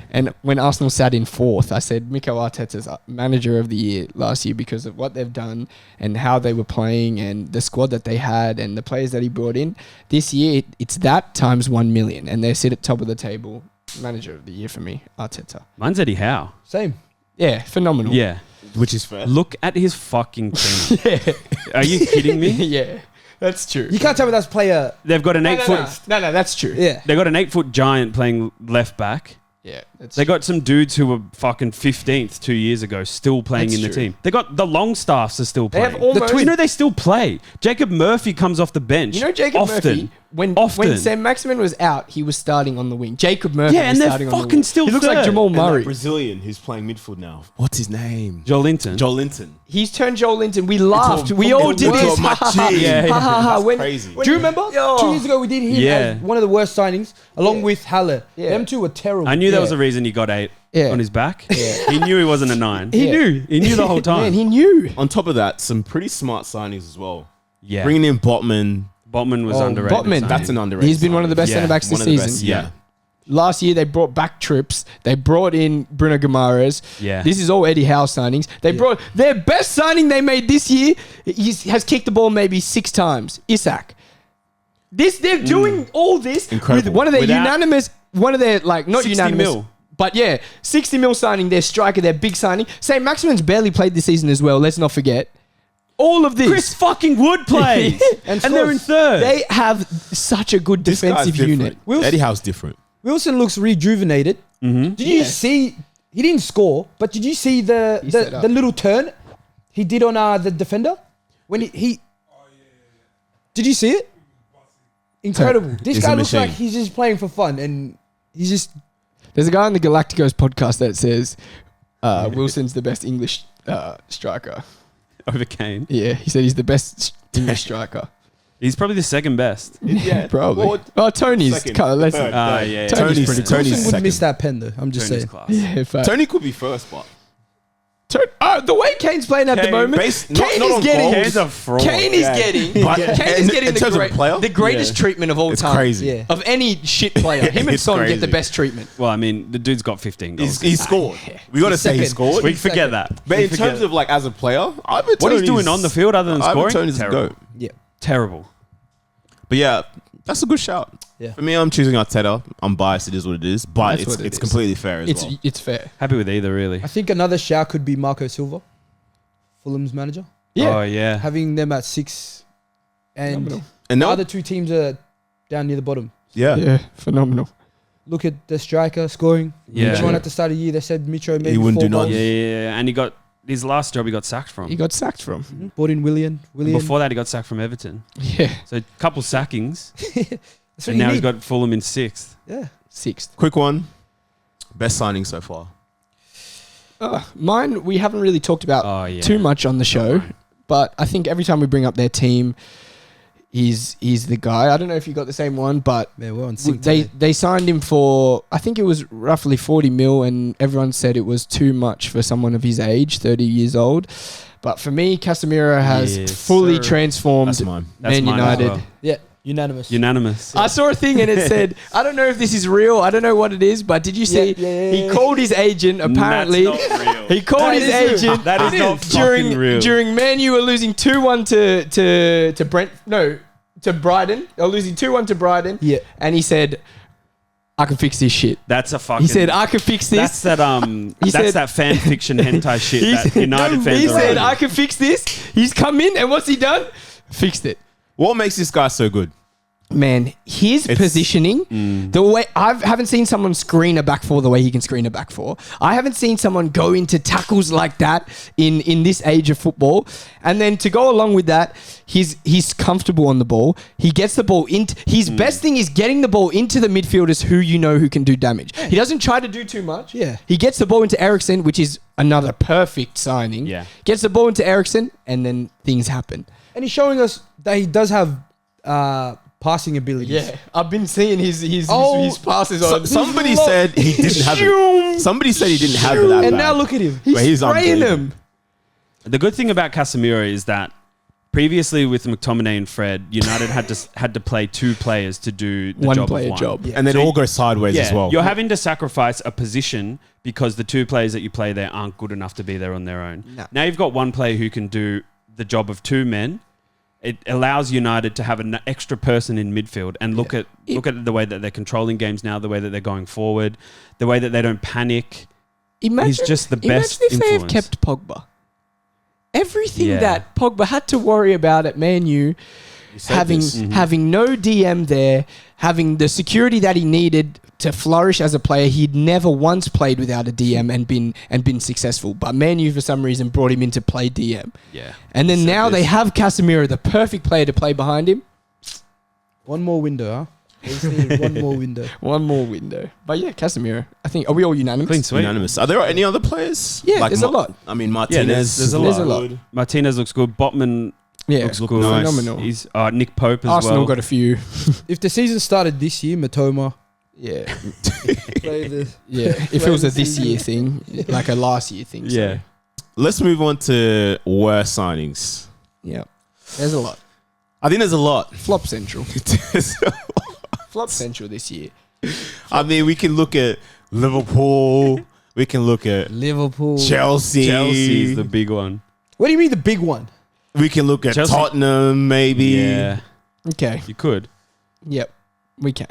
And when Arsenal sat in 4th, I said Mikel Arteta's manager of the year last year because of what they've done and how they were playing and the squad that they had and the players that he brought in. This year, it's that times 1 million, and they sit at top of the table. Manager of the year for me, Arteta. Mine's Eddie Howe. Same. Yeah, phenomenal. Yeah. Which is fair. Look at his fucking team. Yeah. Are you kidding me? Yeah, that's true. You can't tell me that's player. They've got an 8-foot. No, that's true. Yeah. They got an 8-foot giant playing left back. Yeah, that's They got some dudes who were fucking 15th 2 years ago still playing That's in the true. team. They got the Longstaffs are still They playing. have almost- You know they still play. Jacob Murphy comes off the bench. You know, Jacob often. Murphy when Often. Sam Maximin was out, he was starting on the wing. Jacob Murphy Yeah, and was they're starting on the fucking wing. still He looks like third. Jamal And that Murray. Brazilian who's playing midfield now. What's his name? Joel Linton. Joel Linton. He's turned Joel Linton. We laughed. Into a- We all into did a this. Ha, ha, ha. machine. Yeah, Ha, ha, ha. That's When- crazy. Do you remember? Yo. 2 years ago, we did him Yeah. as one of the worst signings, along Yeah. with Haller. Yeah. Them two were terrible. I knew there Yeah. was a reason he got 8 Yeah. on his back. He knew he wasn't a 9. He Yeah. knew. He knew the whole time. Man, he knew. On top of that, some pretty smart signings as well. Yeah. Bringing in Botman. Botman was Oh, underrated. Botman. signing. That's an underrated. He's been one of the best Yeah. centre backs this One of the season. best, yeah. Last year they brought back Trips. They brought in Bruno Guimaraes. Yeah. This is all Eddie Howe signings. They brought their best signing they made this year. He has kicked the ball maybe 6 times. Isak. They're doing all this Incredible. with one of their Without- unanimous, one of their like not 60 unanimous. mil. But yeah, 60 mil signing, their striker, their big signing. St. Maximin's barely played this season as well. Let's not forget. All of this. Chris fucking Wood plays. And and they're in third. They have such a good This guy's defensive different. unit. Wilson- Eddie Howe's different. Wilson looks rejuvenated. Did you see? He didn't score, but did you see the set up. the little turn he did on the defender when he? Did you see it? Incredible. This He's guy a looks like machine. he's just playing for fun, and he's just There's a guy on the Galacticos podcast that says Wilson's the best English striker. Over Kane. Yeah, he said he's the best English striker. He's probably the second best. Yeah, Probably. Oh, Tony's. Second, Kind of less. third. Yeah. Tony's pretty cool. Tony's Wilson would second. miss that pen though. I'm just Tony's saying. class. Yeah, fact. Tony could be first, but The way Kane's playing at the Kane- moment, Based- Kane not is on getting. goals. Kane's a fraud. Kane is Yeah. getting. But Kane is getting in terms of player, the greatest Yeah. treatment of all it's time. crazy. Yeah. Of any shit player, him and It's Son get crazy. the best treatment. Well, I mean, the dude's got 15 goals. He scored. We got to say he second. scored. we forget that. But We in forget terms it. of like as a player, what he's doing on the field other than scoring, Tony's the terrible. goat. Yeah. Terrible. But yeah, that's a good shout. Yeah. For me, I'm choosing Arteta. I'm biased. It is what it is, but That's what it it's is. completely fair as well. It's fair. Happy with either, really. I think another shout could be Marco Silva, Fulham's manager, Yeah. Oh, yeah. having them at 6, and Phenomenal. And the now, other 2 teams are down near the bottom. yeah, Yeah, phenomenal. Look at the striker scoring. Yeah. Everyone at the start of the year, they said Mitro maybe wouldn't 4 do goals. nothing. Yeah. And he got his last job he got sacked from. He got sacked from. Brought in William. Before that, he got sacked from Everton. Yeah, So a couple sackings. That's what And you now he's need. got Fulham in 6th. Yeah. 6th. quick one. Best signing so far. Mine, we haven't really talked about Oh, yeah. too much on the show, but I think every time we bring up their team, he's the guy. I don't know if you got the same one, but Man, we're on sync they today. they signed him for, I think it was roughly 40 mil, and everyone said it was too much for someone of his age, 30 years old. But for me, Casemiro has Yes, fully sir. transformed That's mine. That's Man mine as United. well. Yeah, unanimous. Unanimous. I saw a thing and it said, I don't know if this is real, I don't know what it is, but did you see? yeah, He yeah. called his agent, apparently. That's not real. He called That his is real. agent. That is not during fucking real. during Man U were losing 2-1 to Brent. No, to Brighton. They were losing 2-1 to Brighton. Yeah. And he said, "I can fix this shit." That's a fucking. He said, "I can fix That's this." that He that's said- that fan fiction hentai shit He that said, United fans he are said, on. "I can fix this." He's come in and what's he done? Fixed it. What makes this guy so good? Man, his positioning, the way I haven't seen someone screen a back four the way he can screen a back four. I haven't seen someone go into tackles like that in this age of football. And then to go along with that, he's comfortable on the ball. He gets the ball into his best thing is getting the ball into the midfielders who can do damage. He doesn't try to do too much. Yeah. He gets the ball into Eriksen, which is another perfect signing. Yeah. Gets the ball into Eriksen, and then things happen. And he's showing us that he does have passing abilities. Yeah, I've been seeing his passes So- on. somebody said he didn't have it. Somebody said he didn't have it that And bad. now look at him. But he's spraying unbelievable. him. The good thing about Casemiro is that previously with McTominay and Fred, United had to play 2 players to do the One job player of one. job. And then So all go sideways as well. You're having to sacrifice a position because the 2 players that you play there aren't good enough to be there on their own. No. Now you've got one player who can do the job of 2 men. It allows United to have an extra person in midfield and look at the way that they're controlling games now, the way that they're going forward, the way that they don't panic. Imagine, just the best Imagine if they have influence. kept Pogba. Everything Yeah. that Pogba had to worry about at Man U, having having no DM there, having the security that he needed to flourish as a player. He'd never once played without a DM and been successful. But Man U for some reason brought him in to play DM. Yeah. And then Said now they this. have Casemiro, the perfect player to play behind him. One more window, huh? One more window. One more window. But yeah, Casemiro. I think, are we all unanimous? Clean sweep. Unanimous. Are there any other players? Yeah, there's a lot. I mean, Martinez. there's a There's a lot. Martinez looks good. Botman Yeah, looks look good. nice. Phenomenal. He's Nick Pope as Arsenal well. got a few. If the season started this year, Matoma Yeah. play the. Yeah. If it was a this year thing, like a last year thing. So, Yeah. Let's move on to worst signings. yeah. There's a lot. I think there's a lot. Flop Central. Flop Central this year. I mean, we can look at Liverpool. We can look at Liverpool. Chelsea. Chelsea's the big one. What do you mean the big one? We can look at Chelsea. Tottenham, maybe. Yeah. Okay. You could. Yep. We can.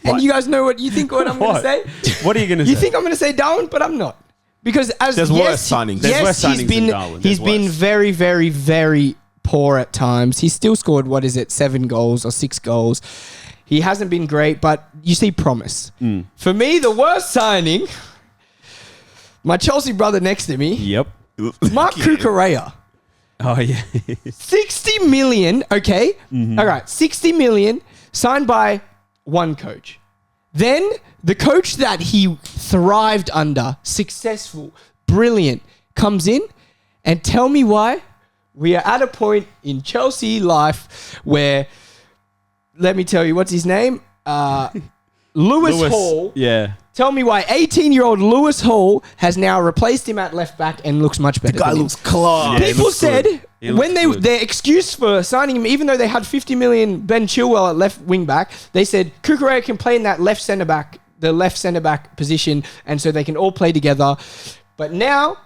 What? And you guys know what you think what I'm going to What? say? What are you going to say? You think I'm going to say Darwin, but I'm not. Because as There's yes, worse signings. There's yes, worse he's signings been than Darwin. he's There's been worse. very, very, very poor at times. He's still scored 7 goals or 6 goals. He hasn't been great, but you see promise. For me, the worst signing, my Chelsea brother next to me, Yep. Mark Cucurella. Oh, yeah. 60 million, okay? All right, 60 million signed by one coach. Then the coach that he thrived under, successful, brilliant, comes in and tell me why we are at a point in Chelsea life where, let me tell you, what's his name? Lewis Hall. Yeah. Tell me why 18-year-old Lewis Hall has now replaced him at left back and looks much better. Guy than him. looks class. Yeah, he People looks said good. He looks when good. their excuse for signing him, even though they had 50 million Ben Chilwell at left wing back, they said Cucurella can play in that left centre back position, and so they can all play together. But now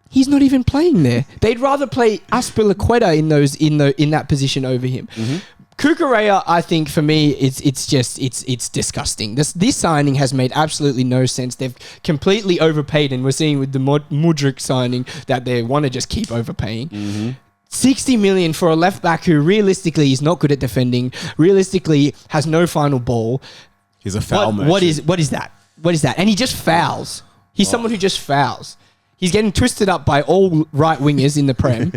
he's not even playing there. They'd rather play Aspilicueta in that position over him. Cucurella, I think for me, it's disgusting. This signing has made absolutely no sense. They've completely overpaid, and we're seeing with the Mudryk signing that they want to just keep overpaying. 60 million for a left back who realistically is not good at defending, realistically has no final ball. He's a foul merchant. What is that? What is that? And he just fouls. He's someone who just fouls. He's getting twisted up by all right wingers in the Prem.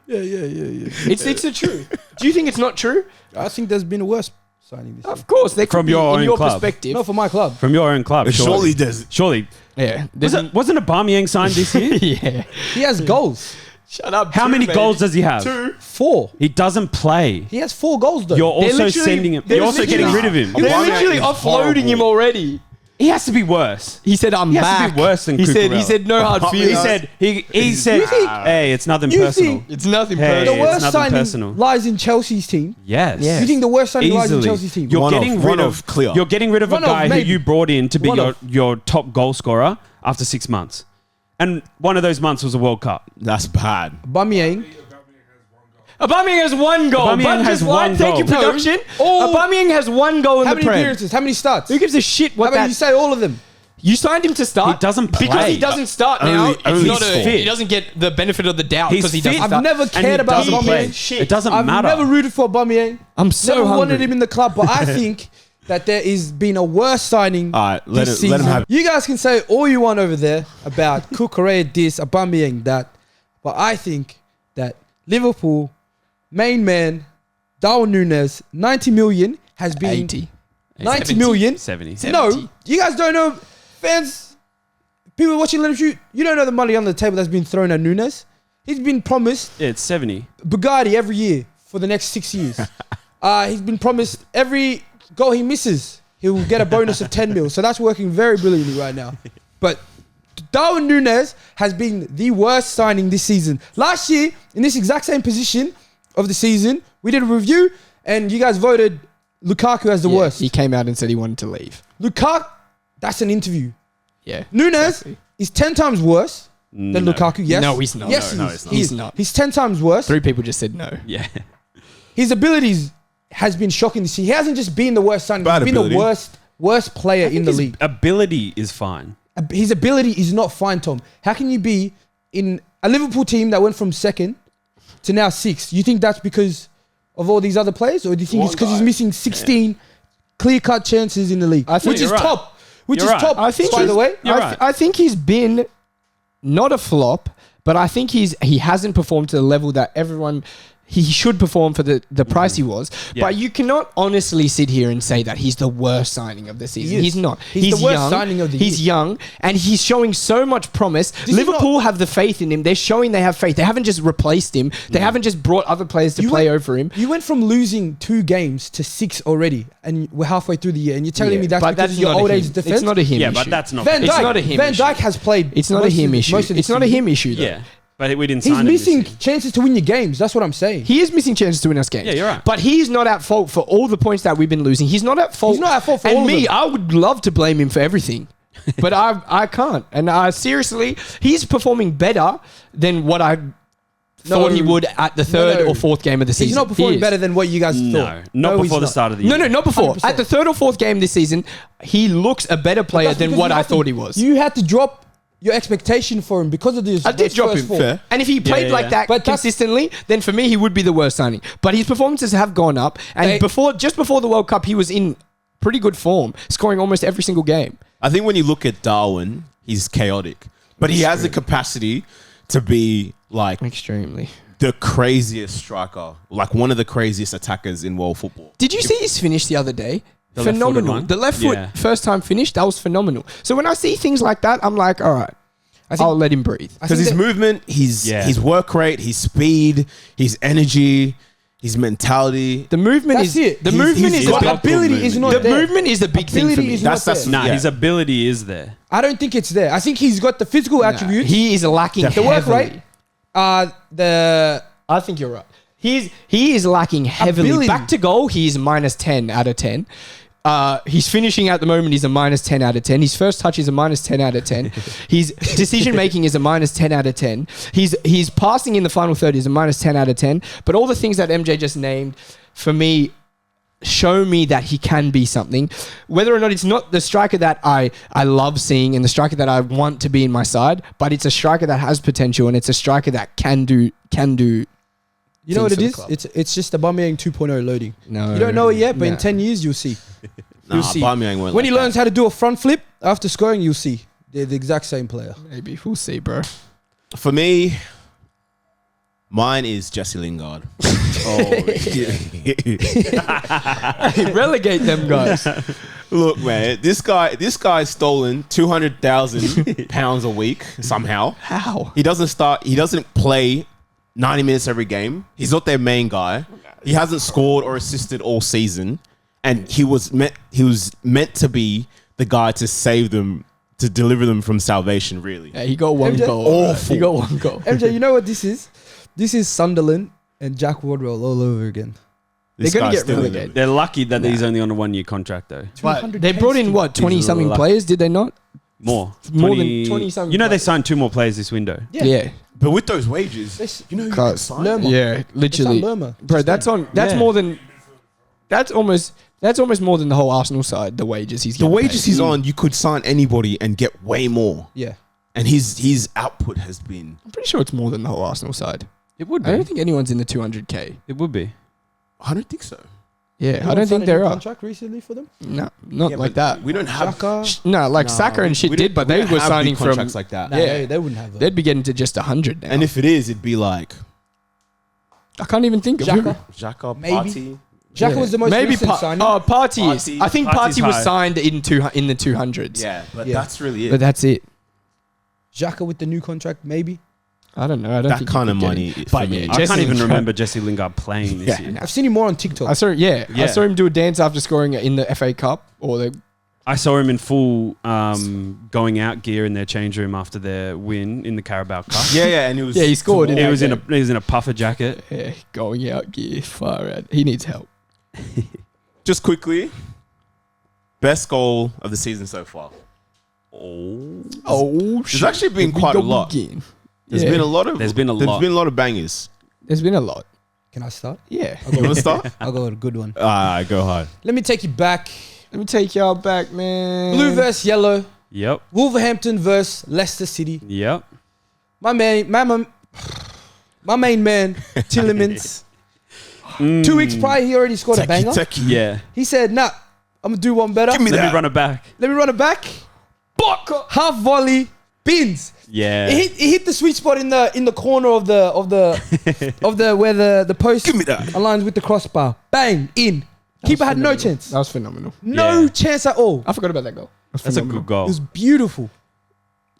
Yeah. It's the truth. Do you think it's not true? I think there's been a worse signing this year. Of course, they could From be your in own your club. perspective. Not for my club. From your own club. Surely there's. Surely. Yeah. Wasn't Aubameyang signed this year? Yeah. He has goals. Shut up. How many goals does he have? 2. 4. He doesn't play. He has 4 goals though. You're also literally- sending him. they're You're also getting literally- rid of him. They're Aubameyang literally is offloading him horrible. already. He has to be worse. He said, "I'm He has to back." be worse than he said. He Cucurella. said, "No hard He feelings." He said, hey, it's nothing You personal. think- It's nothing Hey, the personal. worst nothing signing personal. lies in Chelsea's team. Yes. Yeah. You think the worst signing lies in Easily. Chelsea's team? You're One getting of- rid one of of clear. You're getting rid of a One of, guy who maybe. you brought in to be One of. your top goal scorer after 6 months. And one of those months was a World Cup. That's bad. Aubameyang. Aubameyang has 1 goal. Aubameyang But has just what? one Thank you, goal. production. Oh. Aubameyang has 1 goal in How the many Prem. appearances? How many starts? Who gives a shit How what about that? you say all of them? You signed him to start. He doesn't because play. he doesn't start now. Only- It's only not score. he doesn't get the benefit of the doubt He's because he fit. doesn't I've start. never And he cared about doesn't play. Aubameyang. It doesn't I've matter. never rooted for Aubameyang. I'm so Never hungry. wanted him in the club, but I think that there is been a worse signing All right, let this him season. have. You guys can say all you want over there about Cucurella this, Aubameyang that, but I think that Liverpool main man Darwin Núñez 90 million has been 80. 90 million. 70. No, 70. you guys don't know, fans, people watching Let Him Shoot, you don't know the money on the table that's been thrown at Núñez. He's been promised Yeah, it's 70. Bugatti every year for the next 6 years. He's been promised every goal he misses, he will get a bonus of 10 mil. So that's working very brilliantly right now. But Darwin Núñez has been the worst signing this season. Last year, in this exact same position of the season, we did a review and you guys voted Lukaku as the Yeah, worst. He came out and said he wanted to leave. Lukaku, that's an interview. Yeah. Núñez Exactly. is 10 times worse than No. Lukaku. Yes. No, he's not. Yes, No, he he's is. not. He's not. He's 10 times worse. 3 people just said no. Yeah. His abilities has been shocking this year. He hasn't just been the worst signing. Bad He's been ability. the worst player in the league. Ability is fine. His ability is not fine, Tom. How can you be in a Liverpool team that went from 2nd to now 6th? You think that's because of all these other players, or do you think it's because he's missing 16 clear-cut chances in the league, I think which is you're right. top? Which You're is right. top. I think by the way, You're right. I think he's been not a flop, but I think he hasn't performed to the level that everyone he should perform for the price he was. Yeah. But you cannot honestly sit here and say that he's the worst signing of the season. is. He's not. He's the worst young. signing of the He's young, and he's showing so much promise. he Liverpool have the faith in him. They're showing they have faith. They haven't just replaced him. They haven't just brought other players to play over him. You went from losing 2 games to 6 already, and we're halfway through the year, and you're telling me that's but because of your not a old him. age defense? It's not a him Yeah, issue. but that's not. Van It's Dijk. not a him Van issue. Dijk has played. It's not a him issue. most of the It's not a season. him issue, though. Yeah, but we didn't He's sign him this missing season. chances to win your games. That's what I'm saying. He is missing chances to win us games. Yeah, you're right. But he's not at fault for all the points that we've been losing. He's not at fault. He's not at fault for and all of me, them. I would love to blame him for everything. But I can't. And seriously, he's performing better than what I thought he would at the third or fourth game of the season. He's not performing He is. better than what you guys thought. No, not he's before the start of the No, year. no, not before. 100%. At the third or fourth game this season, he looks a better player That's than because what you I had to- thought he was. You had to drop your expectation for him because of this. I did those drop first him. 4. Fair. And if he played yeah, like yeah. that But that's- consistently, then for me he would be the worst signing. But his performances have gone up, and They- just before the World Cup, he was in pretty good form, scoring almost every single game. I think when you look at Darwin, he's chaotic, but he has the capacity to be like Extremely. the craziest striker, like one of the craziest attackers in world football. Did you see his finish the other day? The left-footed Phenomenal. one? The left foot Yeah. first time finish, that was phenomenal. So when I see things like that, I'm like, all right, I'll let him breathe. I Because think his that- movement, his work rate, his speed, his energy, his mentality. The movement That's is it. the He's- movement he's is got the, that ability is not the there. movement is the big thing for Ability me. is not That's there. Nah, yeah. his ability is there. I don't think it's there. I think he's got the physical attributes. He is lacking The work heavily. rate. The I think you're right. He is lacking heavily. Ability. Back to goal, he's minus 10 out of 10. He's finishing at the moment, he's a minus 10 out of 10. His first touch is a minus 10 out of 10. His decision making is a minus 10 out of 10. He's passing in the final third is a minus 10 out of 10. But all the things that MJ just named, for me, show me that he can be something. Whether or not it's not the striker that I love seeing and the striker that I want to be in my side, but it's a striker that has potential and it's a striker that can do. You know what things it for the is? club. It's just Aubameyang 2.0 loading. No, You don't know it yet, but in no. 10 years you'll see. Nah, see. Aubameyang won't When like he learns that. how to do a front flip after scoring, you'll see. They're the exact same player. Maybe we'll see, bro. For me, mine is Jesse Lingard. Relegate them guys. Look, man, this guy's stolen £200,000 a week somehow. How? He doesn't play 90 minutes every game. He's not their main guy. He hasn't scored or assisted all season, and he was meant to be the guy to save them, to deliver them from salvation. Really, Yeah, he got one MJ? goal. Awful. He got one goal. MJ, you know what this is? This is Sunderland and Jack Wardwell all over again. This They're gonna guy's get still in relegated. it. They're lucky that he's only on a 1-year contract though. But they brought in what, 20 He's something lucky. players? Did they not? More More than 20-something You know they players. signed 2 more players this window. Yeah. But with those wages, This- you know, you Cause- can sign Lerma. Yeah, literally, It's on Lerma. bro. That's Yeah. more than. That's almost more than the whole Arsenal side. The wages he's the getting wages paid. he's on. You could sign anybody and get way more. Yeah. And his output has been. I'm pretty sure it's more than the whole Arsenal side. It would I be. don't think anyone's in the 200k. It would be. I don't think so. Yeah, I Anyone don't signed think a there new are. contract recently for them? No, not Yeah, like but that. We don't have. Xhaka? No, like No, Saka and shit we did, but we they don't were have signing big from. contracts like that. Nah, Yeah. they wouldn't have that. They'd be getting to just 100 now. And if it is, it'd be like I can't even think of who. Xhaka? Xhaka, Maybe. Partey. Xhaka was the most recent signing. Oh, Partey is. Partey. I think Partey's Partey was high. signed in the 200s. Yeah, but Yeah. that's really But it. that's it. Xhaka with the new contract, maybe. I don't know. I don't That think kind you of could get money him. for But me. yeah, I Jesse can't even Lingard- remember Jesse Lingard playing this Yeah, year. I've seen him more on TikTok. I saw Yeah. I saw him do a dance after scoring in the FA Cup or the I saw him in full going out gear in their change room after their win in the Carabao Cup. Yeah, and it was. he scored in He that was in game. a puffer jacket. Yeah, going out gear far out. He needs help. Just quickly, best goal of the season so far. Oh, There's actually been quite a lot. There's been a lot of. There's been a lot. There's been a lot of bangers. There's been a lot. Can I start? Yeah. You want to start? I'll go with a good one. Go hard. Let me take you back. Let me take y'all back, man. Blue versus yellow. Yep. Wolverhampton versus Leicester City. Yep. My main man, Tillemans. 2 weeks prior, he already scored a banger. Yeah. He said, "Nah, I'm gonna do one better. Give me Let that. me run it back. Let me run it back. Half volley, Bins. Yeah. It hit the sweet spot in the corner of the where the post aligns with the crossbar. Bang in. Keeper had no chance. That was phenomenal. No Yeah. chance at all. I forgot about that goal. That's a phenomenal. good goal. It was beautiful.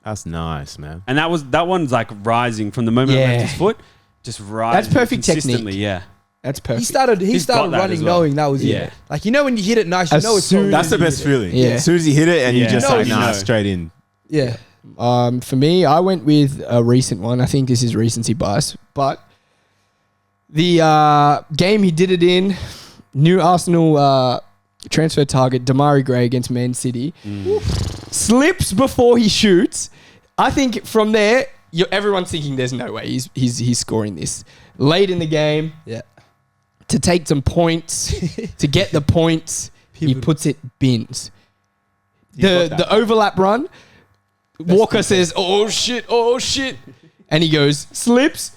That's nice, man. And that one's like rising from the moment he left Yeah. his foot, just rising. That's perfect consistently, technique. Yeah. That's He perfect. started He's got that running as well. knowing that was Yeah. it. Like, you know when you hit it nice, you As know it's soon- on. That's the best feeling. Yeah. As soon as you hit it and you Yeah. just No, like, you nah, know. straight in. Yeah. For me, I went with a recent one. I think this is recency bias, but the game he did it in, new Arsenal transfer target, Damari Gray against Man City, slips before he shoots. I think from there, everyone's thinking there's no way he's scoring this. Late in the game, Yeah. to take some points, to get the points, he puts it bins. The overlap run, Walker says, oh shit, and he goes, slips,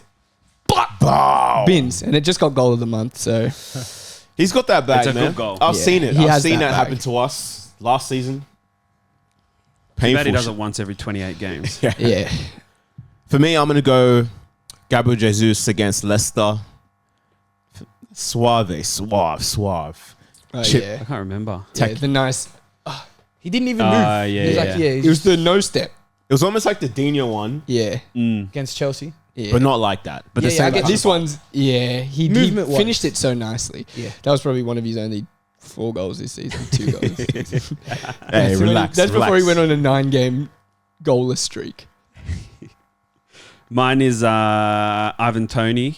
bins, and it just got goal of the month, so... He's got that bag, It's a man. good goal. I've Yeah, seen it. he I've has seen that that happen bag. to us last season. Too Painful. bad he does it shit. once every 28 games. Yeah. For me, I'm going to go Gabriel Jesus against Leicester. Suave. Chip. Yeah. I can't remember. Yeah, the nice... He didn't even move. Yeah, He was like, yeah. yeah, It was the no step. It was almost like the Dino one, Yeah. against Chelsea. Yeah. but not like that. But the Yeah, I same. get This one's, he Movement-wise. finished it so nicely. Yeah. That was probably one of his only 4 goals this season, 2 goals. Hey, relax. That's before he relax. went on a 9-game goalless streak. Mine is Ivan Toney.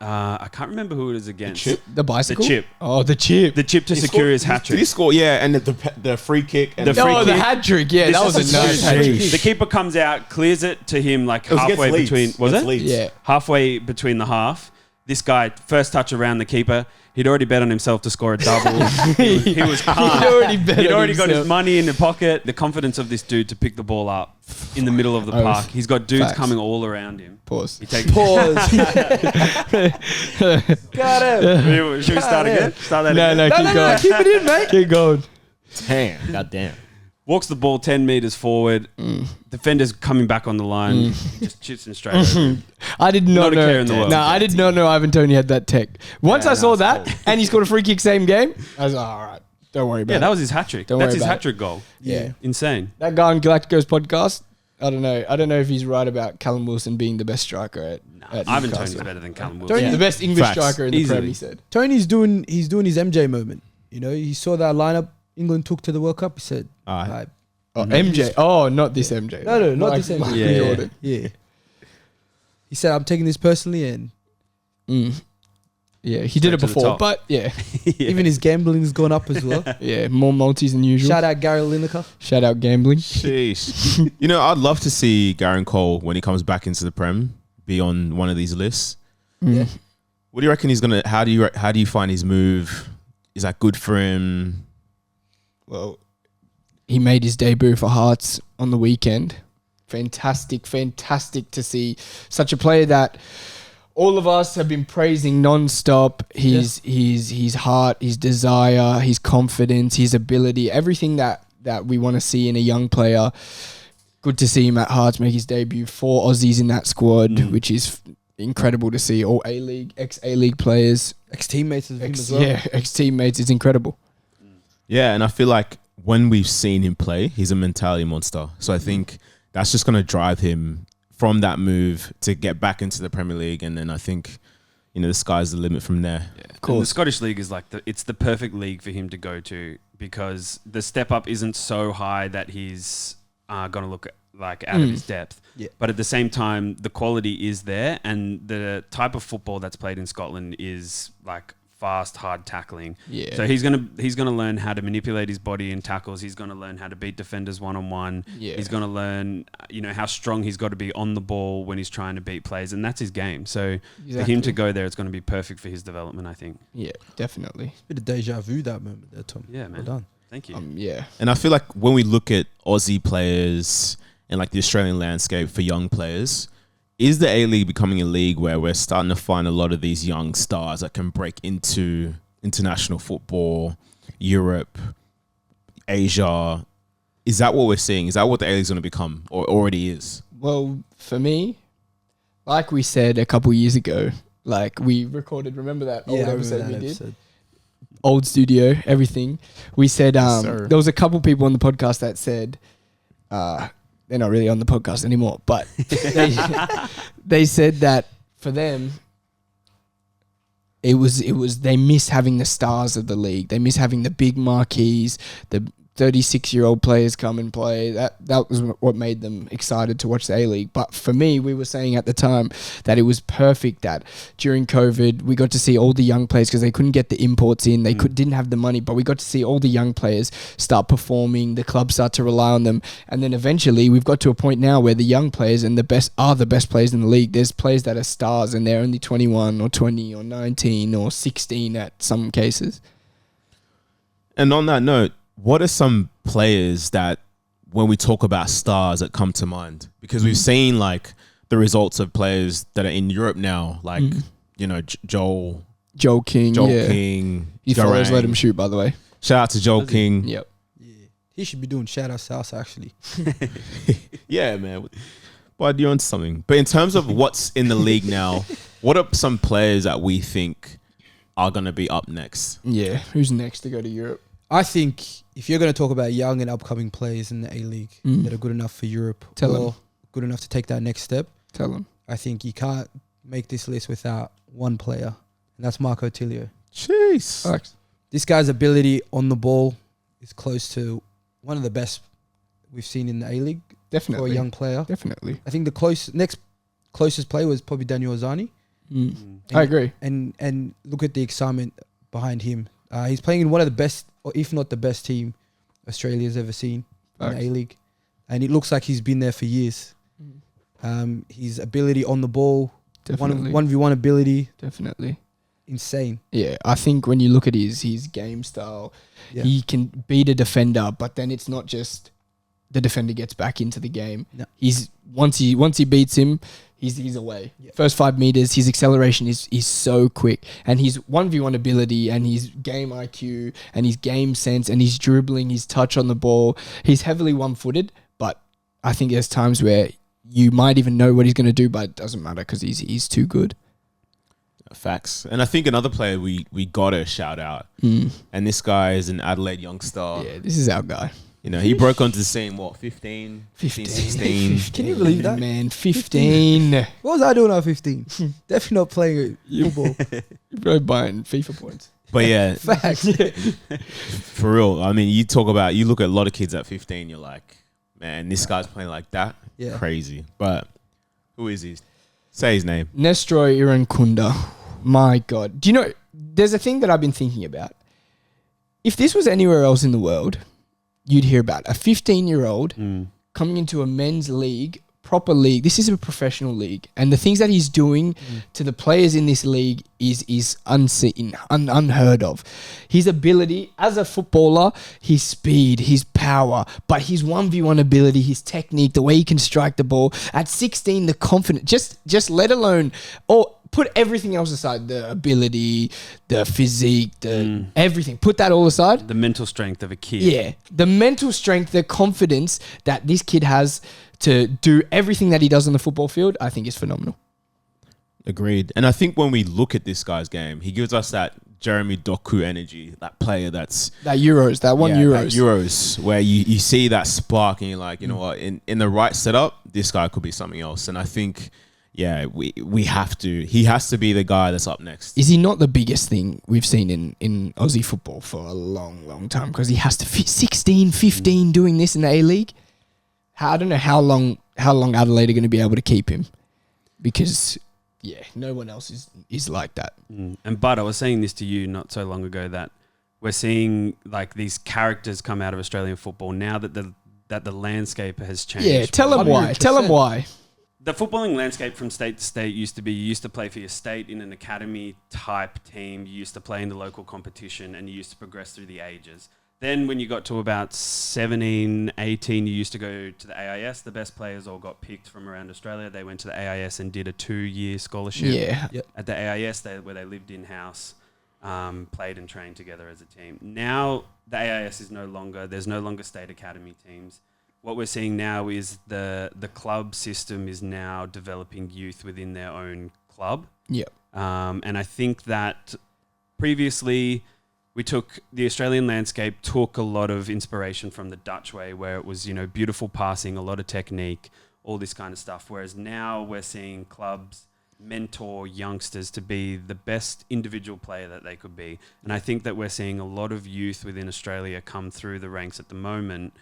I can't remember who it is against. chip? The bicycle? The chip. Oh, the chip. The chip to secure his hat Did he trick. score? Yeah, and the free kick. And The free Oh, the kick. hat trick. Yeah, This that was is a nice serious hat hat trick. trick. The keeper comes out, clears it to him like It was against halfway Leeds. between. Was Against it? Leeds. Yeah. Halfway between the half. This guy, first touch around the keeper, he'd already bet on himself to score a double. he was calm. He'd already got his money in the pocket. The confidence of this dude to pick the ball up in the middle of the park. He's got dudes Facts. coming all around him. Pause. He takes. Pause. Got him. Should we start again? Start that No, again. no, keep No, going. keep it in, mate. Keep going. Damn. Goddamn. Walks the ball 10 meters forward. Defender's coming back on the line. Just chips him straight over. I did not Not a know. care in the world. No, I did not know Ivan Toney had that tech. Once Yeah, I saw no, that it's and he scored a free kick same game, I was like, all right, don't worry about Yeah, it. that was his hat trick. Don't That's worry his about hat it. trick goal. Yeah. Insane. That guy on Galacticos podcast, I don't know. I don't know if he's right about Callum Wilson being the best striker at Ivan Newcastle. Tony's better than Callum Wilson. Tony- The best English Facts. striker in the Easily. Prem, he said. Tony's doing his MJ moment. You know, he saw that lineup England took to the World Cup. He said, Alright. "Alright." Oh, MJ. Oh, not this MJ. No, not this MJ. Michael Yeah, yeah. Jordan. Yeah. He said, I'm taking this personally, and Yeah, he did it Straight to the before, top. but yeah. even his gambling has gone up as well. Yeah, more multis than usual. Shout out Gary Lineker. Shout out gambling. Sheesh. You know, I'd love to see Garen Cole when he comes back into the Prem be on one of these lists. Yeah. What do you reckon he's gonna? How do you find his move? Is that good for him? Well, he made his debut for Hearts on the weekend. Fantastic to see such a player that all of us have been praising non-stop. His heart, his desire, his confidence, his ability, everything that we want to see in a young player. Good to see him at Hearts make his debut. 4 Aussies in that squad, which is incredible to see. All A-League, ex-A-League players. Ex-teammates of him as well. Yeah, ex-teammates. It's incredible. Yeah, and I feel like when we've seen him play, he's a mentality monster. So I think that's just going to drive him from that move to get back into the Premier League. And then I think, the sky's the limit from there. Of And course. the Scottish League is like it's the perfect league for him to go to because the step up isn't so high that he's going to look like out of his depth. Yeah. But at the same time, the quality is there, and the type of football that's played in Scotland is like fast, hard tackling. Yeah. So he's gonna learn how to manipulate his body in tackles. He's gonna learn how to beat defenders 1-on-1. Yeah. He's gonna learn, how strong he's got to be on the ball when he's trying to beat plays, and that's his game. So for him Exactly. to go there, it's going to be perfect for his development, I think. Yeah, definitely. Bit of deja vu that moment there, Tom. Yeah, man. Well done. Thank you. Yeah. And I feel like when we look at Aussie players and like the Australian landscape for young players, is the A-League becoming a league where we're starting to find a lot of these young stars that can break into international football, Europe, Asia, is that what we're seeing? Is that what the A-League's going to become, or already is? Well, for me, like we said a couple years ago, like we recorded, remember that old episode we did? Old studio, everything. We said there was a couple people on the podcast that said they're not really on the podcast anymore, but they said that for them it was they miss having the stars of the league. They miss having the big marquees, the 36-year-old players come and play. That was what made them excited to watch the A-League. But for me, we were saying at the time that it was perfect that during COVID, we got to see all the young players because they couldn't get the imports in. They didn't have the money, but we got to see all the young players start performing. The clubs start to rely on them. And then eventually, we've got to a point now where the young players and the best players in the league. There's players that are stars and they're only 21 or 20 or 19 or 16 at some cases. And on that note, what are some players that, when we talk about stars, that come to mind? Because we've seen like the results of players that are in Europe now, like Joel King. King. His followers let him shoot, by the way. Shout out to Joel King. Yep. Yeah, he should be doing shout out South actually. Yeah, man. But you're onto something. But in terms of what's in the league now, what are some players that we think are going to be up next? Yeah. Who's next to go to Europe? I think if you're going to talk about young and upcoming players in the A-League that are good enough for Europe or good enough to take that next step, tell them. I think you can't make this list without one player, and that's Marco Tilio. Jeez. Alex. This guy's ability on the ball is close to one of the best we've seen in the A-League. Definitely. For a young player. Definitely. I think the next closest player was probably Daniel Ozani. I agree. And look at the excitement behind him. He's playing in one of the best, or if not the best team Australia's ever seen in the A-League. And it looks like he's been there for years. His ability on the ball, Definitely. 1v1 ability. Definitely. Insane. Yeah, I think when you look at his game style, he can beat a defender, but then it's not just the defender gets back into the game. No. Once he beats him, he's away. Yeah. First 5 meters, his acceleration is so quick, and his 1v1 ability and his game IQ and his game sense and his dribbling, his touch on the ball. He's heavily one-footed, but I think there's times where you might even know what he's going to do, but it doesn't matter because he's too good. Facts. And I think another player we got to shout out, and this guy is an Adelaide youngster. Yeah, this is our guy. You know, he broke onto the scene, 15, 16. Can you believe that? Man, 15. What was I doing at 15? Definitely not playing football. You're probably buying FIFA points. But yeah, Facts. for real. I mean, you look at a lot of kids at 15, you're like, man, this guy's playing like that? Yeah. Crazy. But who is he? Say his name. Nestroy Irankunda. My God. Do you know, there's a thing that I've been thinking about. If this was anywhere else in the world, you'd hear about a 15-year-old coming into a men's league, proper league. This is a professional league. And the things that he's doing to the players in this league is unseen, unheard of. His ability as a footballer, his speed, his power, but his 1v1 ability, his technique, the way he can strike the ball. At 16, the confidence, just let alone, or put everything else aside, the ability, the physique, the everything. Put that all aside. The mental strength of a kid. Yeah. The mental strength, the confidence that this kid has to do everything that he does on the football field, I think is phenomenal. Agreed. And I think when we look at this guy's game, he gives us that Jeremy Doku energy, that player that's... That Euros, where you see that spark and you're like, you know what, in the right setup, this guy could be something else. And I think... Yeah, he has to be the guy that's up next. Is he not the biggest thing we've seen in Aussie football for a long, long time? Because he has to fit 16, 15 doing this in the A-League. I don't know how long Adelaide are going to be able to keep him. Because, yeah, no one else is like that. And Bud, I was saying this to you not so long ago that we're seeing like these characters come out of Australian football now that the landscape has changed. Yeah, tell them why. Tell them why. The footballing landscape from state to state used to be you used to play for your state in an academy type team. You used to play in the local competition and you used to progress through the ages. Then when you got to about 17, 18, you used to go to the AIS. The best players all got picked from around Australia. They went to the AIS and did a 2-year scholarship at the AIS where they lived in-house. played and trained together as a team. Now the AIS is there's no longer state academy teams. What we're seeing now is the club system is now developing youth within their own club. Yep. And I think that previously the Australian landscape took a lot of inspiration from the Dutch way, where it was, beautiful passing, a lot of technique, all this kind of stuff. Whereas now we're seeing clubs mentor youngsters to be the best individual player that they could be. And I think that we're seeing a lot of youth within Australia come through the ranks at the moment.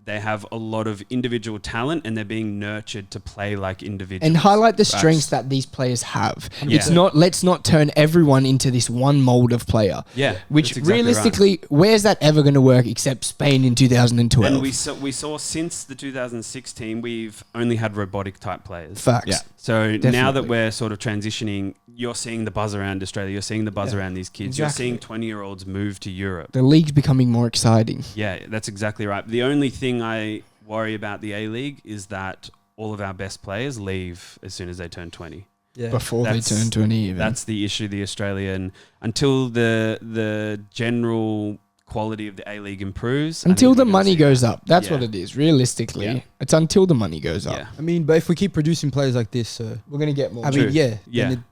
They have a lot of individual talent and they're being nurtured to play like individuals. And highlight the strengths that these players have. Yeah. Let's not turn everyone into this one mold of player. Yeah. Which that's exactly realistically, right. where's that ever going to work except Spain in 2012? And we saw since the 2006 team, we've only had robotic type players. Facts. Yeah. So now Definitely. that we're sort of transitioning, you're seeing the buzz around Australia, you're seeing the buzz around these kids, Exactly. you're seeing 20-year-olds move to Europe. The league's becoming more exciting. Yeah, that's exactly right. The only thing I worry about the A-League is that all of our best players leave as soon as they turn 20. Yeah. Before they That's- turn 20 even. That's the issue. The Australian, until the general quality of the A-League improves, I until think the we're gonna money see goes that. up. That's Yeah. what it is. Realistically, Yeah. it's until the money goes up. Yeah. I mean, but if we keep producing players like this, We're going to get more. I True. mean, yeah. Yeah. then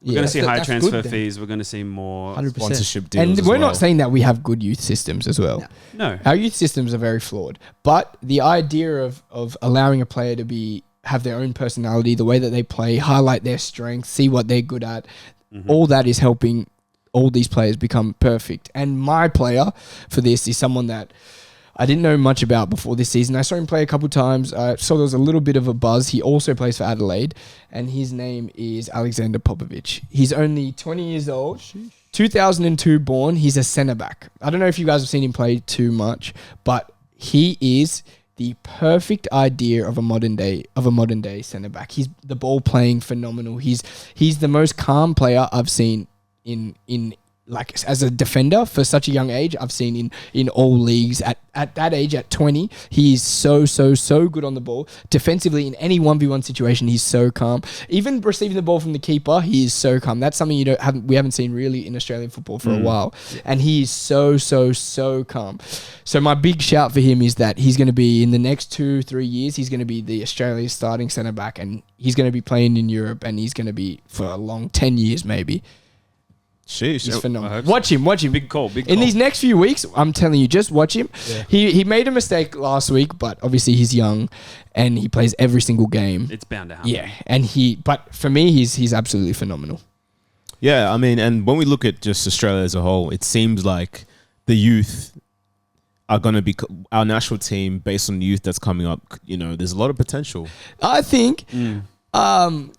We're going to see high that's transfer good then. fees. We're going to see more. 100%. Sponsorship deals. And as we're well. not saying that we have good youth systems as well. No. No. Our youth systems are very flawed. But the idea of allowing a player to have their own personality, the way that they play, highlight their strengths, see what they're good at, all that is helping all these players become perfect. And my player for this is someone that I didn't know much about before this season. I saw him play a couple times. I saw there was a little bit of a buzz. He also plays for Adelaide, and his name is Alexander Popovic. He's only 20 years old, 2002 born. He's a centre back. I don't know if you guys have seen him play too much, but he is the perfect idea of a modern day centre back. He's the ball playing phenomenal. He's the most calm player I've seen in like as a defender for such a young age. I've seen in all leagues at that age, at 20. He's so good on the ball. Defensively, in any 1v1 situation, he's so calm. Even receiving the ball from the keeper, he is so calm. That's something we haven't seen really in Australian football for a while. And he is so calm. So my big shout for him is that he's going to be, in the next 2-3 years, he's going to be the Australia's starting centre back, and he's going to be playing in Europe, and he's going to be for a long 10 years maybe. Sheesh. I He's hope phenomenal. so. Watch him. Big call. In these next few weeks, I'm telling you, just watch him. Yeah. He made a mistake last week, but obviously he's young, and he plays every single game. It's bound to happen. Yeah, but for me, he's absolutely phenomenal. Yeah, I mean, and when we look at just Australia as a whole, it seems like the youth are going to be our national team based on the youth that's coming up. There's a lot of potential. I think, I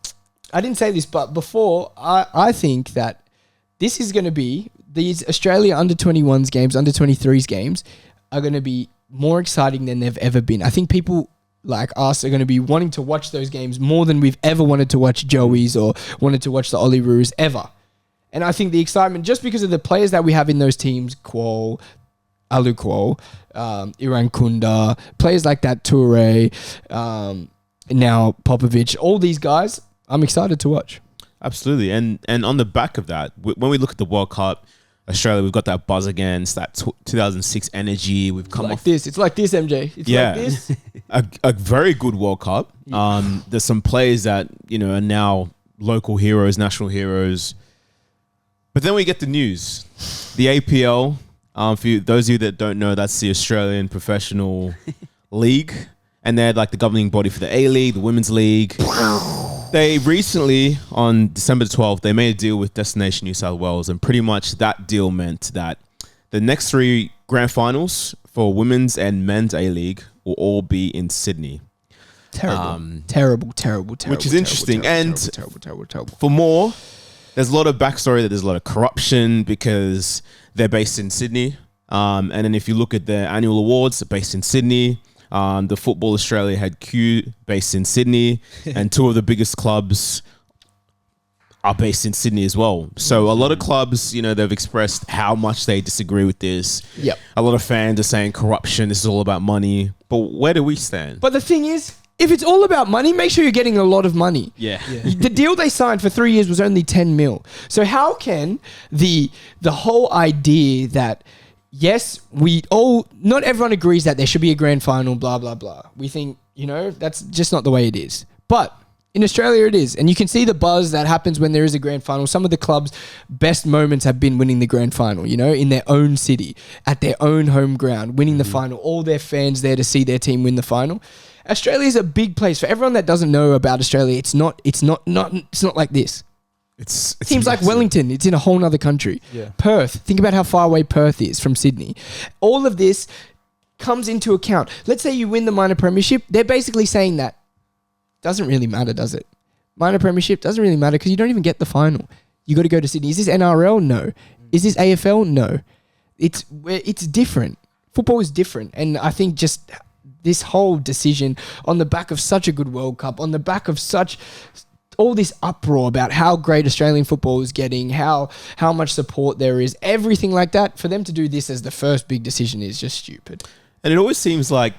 didn't say this, but before, I think that this is going to be, these Australia under-21s games, under-23s games are going to be more exciting than they've ever been. I think people like us are going to be wanting to watch those games more than we've ever wanted to watch Joey's or wanted to watch the Ollie Roos ever. And I think the excitement, just because of the players that we have in those teams, Alu Kuol, Iran Kunda, players like that, Toure, now Popovic, all these guys, I'm excited to watch. Absolutely. And on the back of that, when we look at the World Cup, Australia, we've got that buzz again. It's that 2006 energy. We've come off It's like this, MJ. It's like this. a very good World Cup. There's some players that, are now local heroes, national heroes. But then we get the news. The APL, for those of you that don't know, that's the Australian Professional League. And they're like the governing body for the A-League, the Women's League. They recently, on December 12th, they made a deal with Destination New South Wales, and pretty much that deal meant that the next 3 grand finals for women's and men's A-League will all be in Sydney. Terrible. Which is interesting. Terrible. For more, there's a lot of backstory that there's a lot of corruption because they're based in Sydney. And then if you look at their annual awards, they're based in Sydney. The Football Australia had Q based in Sydney, and 2 of the biggest clubs are based in Sydney as well. So a lot of clubs, they've expressed how much they disagree with this. Yep. A lot of fans are saying corruption, this is all about money. But where do we stand? But the thing is, if it's all about money, make sure you're getting a lot of money. Yeah. The deal they signed for 3 years was only 10 mil. So how can the whole idea that, yes, not everyone agrees that there should be a grand final, blah, blah, blah. We think, that's just not the way it is. But in Australia, it is. And you can see the buzz that happens when there is a grand final. Some of the clubs' best moments have been winning the grand final, in their own city, at their own home ground, winning the final, all their fans there to see their team win the final. Australia is a big place. For everyone that doesn't know about Australia, it's not like this. It's Teams like massive. Wellington, it's in a whole nother country. Yeah. Perth, think about how far away Perth is from Sydney. All of this comes into account. Let's say you win the minor premiership. They're basically saying that doesn't really matter, does it? Minor premiership doesn't really matter because you don't even get the final. You got to go to Sydney. Is this NRL? No. Is this AFL? No. It's different. Football is different. And I think just this whole decision on the back of such a good World Cup, on the back of all this uproar about how great Australian football is getting, how much support there is, everything like that, for them to do this as the first big decision is just stupid. And it always seems like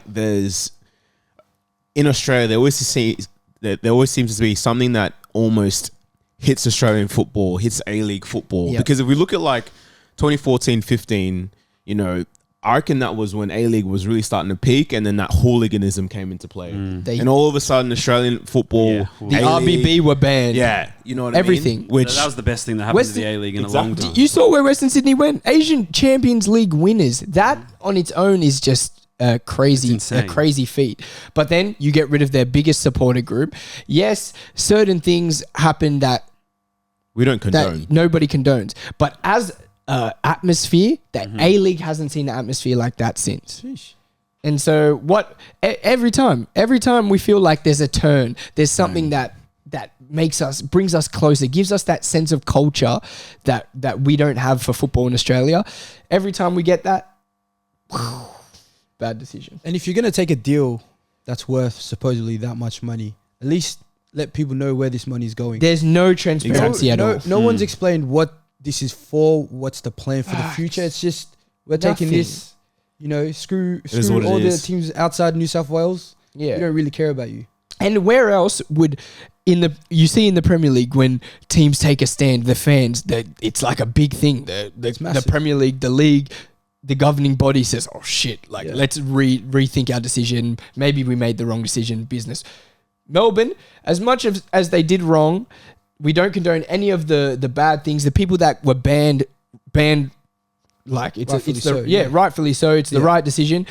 in Australia, there always seems to be something that almost hits Australian football, hits A-League football. Yep. Because if we look at like 2014-15, I reckon that was when A-League was really starting to peak, and then that hooliganism came into play. And all of a sudden, Australian football, The A-League, RBB were banned. yeah, you know what I Everything. mean? Which That was the best thing that happened to the A-League in a long time. You saw where Western Sydney went? Asian Champions League winners. That on its own is just a crazy feat. But then you get rid of their biggest supporter group. Yes, certain things happen that we don't condone. that nobody condones. But as atmosphere, that A-League hasn't seen an atmosphere like that since. Sheesh. And so every time we feel like there's a turn, there's something that brings us closer, gives us that sense of culture that we don't have for football in Australia. Every time we get that, bad decision. And if you're going to take a deal that's worth supposedly that much money, at least let people know where this money is going. There's no transparency at all. No one's explained what this is for, what's the plan for the future. It's just, we're taking this, screw all the teams outside New South Wales. Yeah. We don't really care about you. And where else would you see in the Premier League when teams take a stand, the fans, it's like a big thing. The Premier League, the league, the governing body says, "Oh shit! Let's rethink our decision. Maybe we made the wrong decision." Business. Melbourne, as much as they did wrong, we don't condone any of the bad things. The people that were banned, like rightfully so. It's the right decision.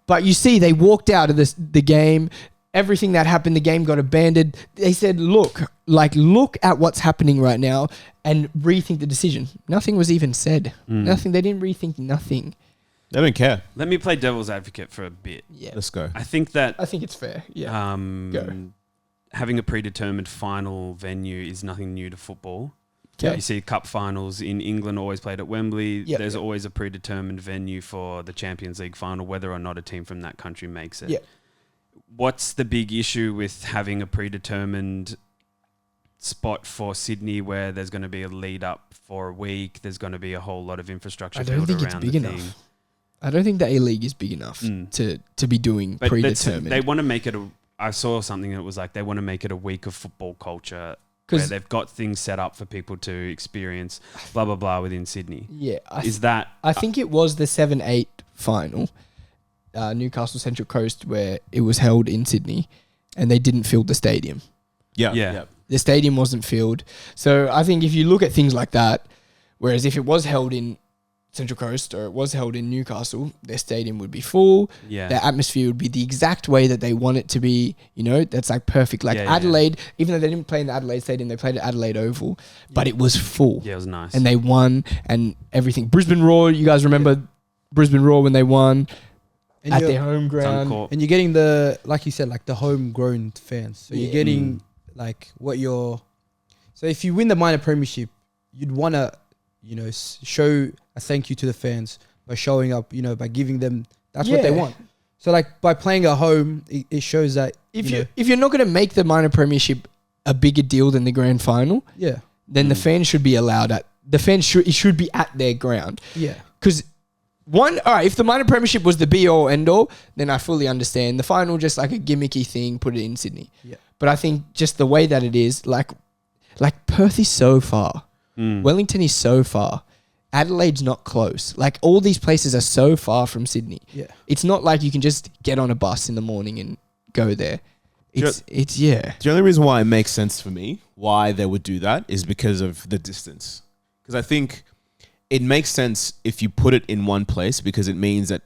But you see, they walked out of the game. Everything that happened, the game got abandoned. They said, look at what's happening right now and rethink the decision. Nothing was even said. Nothing. They didn't rethink nothing. They don't care. Let me play devil's advocate for a bit. Yeah. Let's go. I think it's fair. Yeah. Go. Having a predetermined final venue is nothing new to football. Okay. You see cup finals in England always played at Wembley. Yep. There's always a predetermined venue for the Champions League final, whether or not a team from that country makes it. Yeah. What's the big issue with having a predetermined spot for Sydney where there's going to be a lead up for a week? There's going to be a whole lot of infrastructure I don't built think around it's big the enough. thing. I don't think the A-League is big enough to be doing But predetermined. they want to make it I saw something that was like they want to make it a week of football culture where they've got things set up for people to experience blah, blah, blah within Sydney. Yeah. I think it was the 7-8 final, Newcastle Central Coast, where it was held in Sydney and they didn't fill the stadium. Yeah. The stadium wasn't filled. So I think if you look at things like that, whereas if it was held in Central Coast or it was held in Newcastle, their stadium would be full. Yeah. Their atmosphere would be the exact way that they want it to be. That's like perfect. Like Adelaide, even though they didn't play in the Adelaide Stadium, they played at Adelaide Oval, but it was full. Yeah, it was nice. And they won and everything. Brisbane Roar, you guys remember Brisbane Roar when they won at their home ground. And you're getting the, like you said, like the homegrown fans. So you're getting like so if you win the minor premiership, you'd want to, show a thank you to the fans by showing up, by giving them, that's what they want. So like by playing at home, it shows that if you're not going to make the minor premiership a bigger deal than the grand final, then the fans should be allowed it should be at their ground. Yeah. Because All right, if the minor premiership was the be all end all, then I fully understand. The final just like a gimmicky thing, put it in Sydney. Yeah. But I think just the way that it is, like Perth is so far. Wellington is so far. Adelaide's not close. Like all these places are so far from Sydney. Yeah. It's not like you can just get on a bus in the morning and go there. It's yeah. The only reason why it makes sense for me, why they would do that, is because of the distance. Because I think it makes sense if you put it in one place, because it means that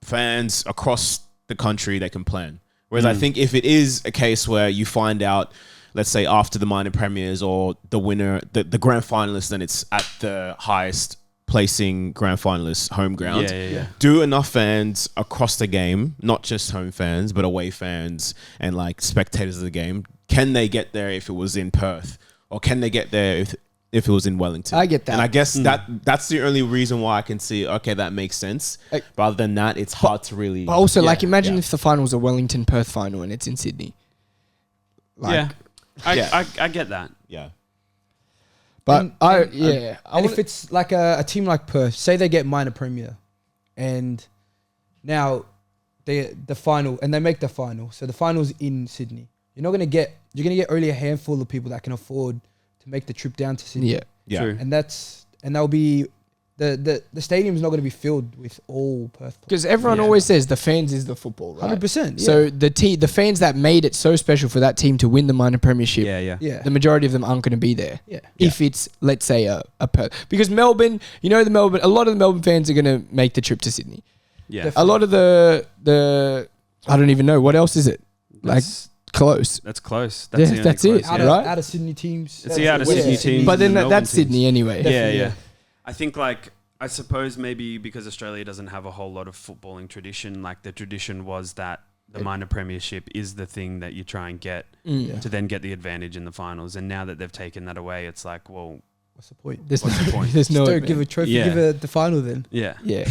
fans across the country, they can plan. Whereas I think if it is a case where you find out, let's say after the minor premiers or the winner, the grand finalist, then it's at the highest placing grand finalist home ground. Yeah. Do enough fans across the game, not just home fans, but away fans and like spectators of the game. Can they get there if it was in Perth? Or can they get there if it was in Wellington? I get that. And I guess that's the only reason why I can see, okay, that makes sense. Like, Rather than that, it's hard to really... But also, Yeah, like, imagine yeah. if the finals are Wellington-Perth final and it's in Sydney. Like, I get that. Yeah. But And if if it's like a team like Perth, say they get minor premier, and now the final, and they make the final. So the final's in Sydney. You're gonna get only a handful of people that can afford to make the trip down to Sydney. Yeah. True. And that'll be the stadium's not going to be filled with all Perth players. because everyone always says the fans is the football, right? 100%. So the fans that made it so special for that team to win the minor premiership, yeah. the majority of them aren't going to be there. Yeah. If it's, let's say, a Perth. Because Melbourne, a lot of the Melbourne fans are going to make the trip to Sydney. Yeah. A lot of the I don't even know. What else is it? Like, That's- close. That's close. Yeah, the only that's it. close, Out, yeah. Right? out of Sydney teams. It's the out of Yeah. Sydney teams. But then and that's Melbourne Sydney teams. anyway. Definitely, Yeah. yeah. I think I suppose maybe because Australia doesn't have a whole lot of footballing tradition, like the tradition was that the minor premiership is the thing that you try and get to then get the advantage in the finals. And now that they've taken that away, it's like, well, What's the point? There's What's the point? There's no. Just don't give a trophy. Yeah. Give it the final then. yeah. Yeah.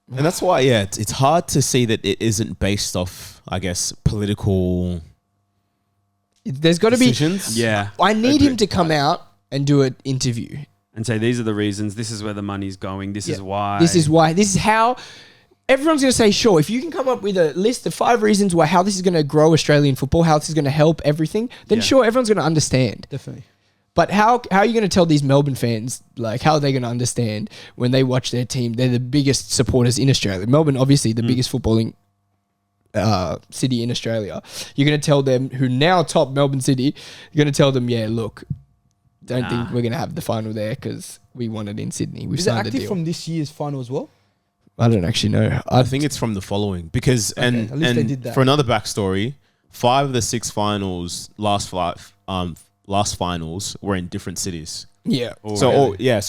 And that's why, it's hard to see that it isn't based off, I guess, political There's got to be. decisions. Yeah. I need him Agreed. to come out and do an interview. And say, these are the reasons. This is where the money's going. This is why. This is why. This is how. Everyone's going to say, sure, if you can come up with a list of 5 reasons why how this is going to grow Australian football, how this is going to help everything, then Yeah. sure, everyone's going to understand. Definitely. But how are you going to tell these Melbourne fans, like, how are they going to understand when they watch their team? They're the biggest supporters in Australia. Melbourne, obviously, the biggest footballing city in Australia. You're going to tell them, who now top Melbourne City, you're going to tell them, yeah, look, don't think we're going to have the final there because we want it in Sydney. We've Is it signed a active deal. from this year's final as well? I don't actually know. I think it's from the following because at least they did that. for another backstory, 5 of the 6 finals last finals were in different cities. Yeah. So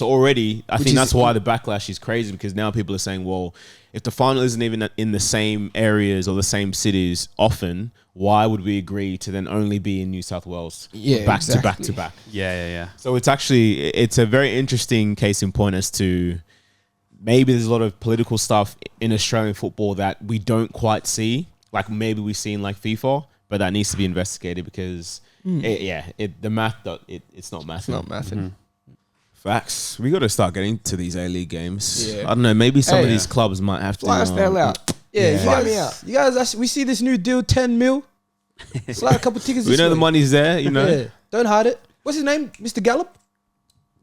already I think that's why the backlash is crazy, because now people are saying, well, if the final isn't even in the same areas or the same cities often, why would we agree to then only be in New South Wales Yeah, back to back exactly. to back? Yeah. So it's a very interesting case in point as to maybe there's a lot of political stuff in Australian football that we don't quite see, like maybe we see in like FIFA, but that needs to be investigated because the math, it's not math. It's not mathing. Facts. We got to start getting to these A-League games. Yeah. I don't know. Maybe some of Hey. these clubs might have to Fly us the hell out. Yeah, Yeah. you guys, we see this new deal, 10 mil. Slide a couple tickets. We this know the way. money's there. You know. Yeah, don't hide it. What's his name? Mr. Gallup?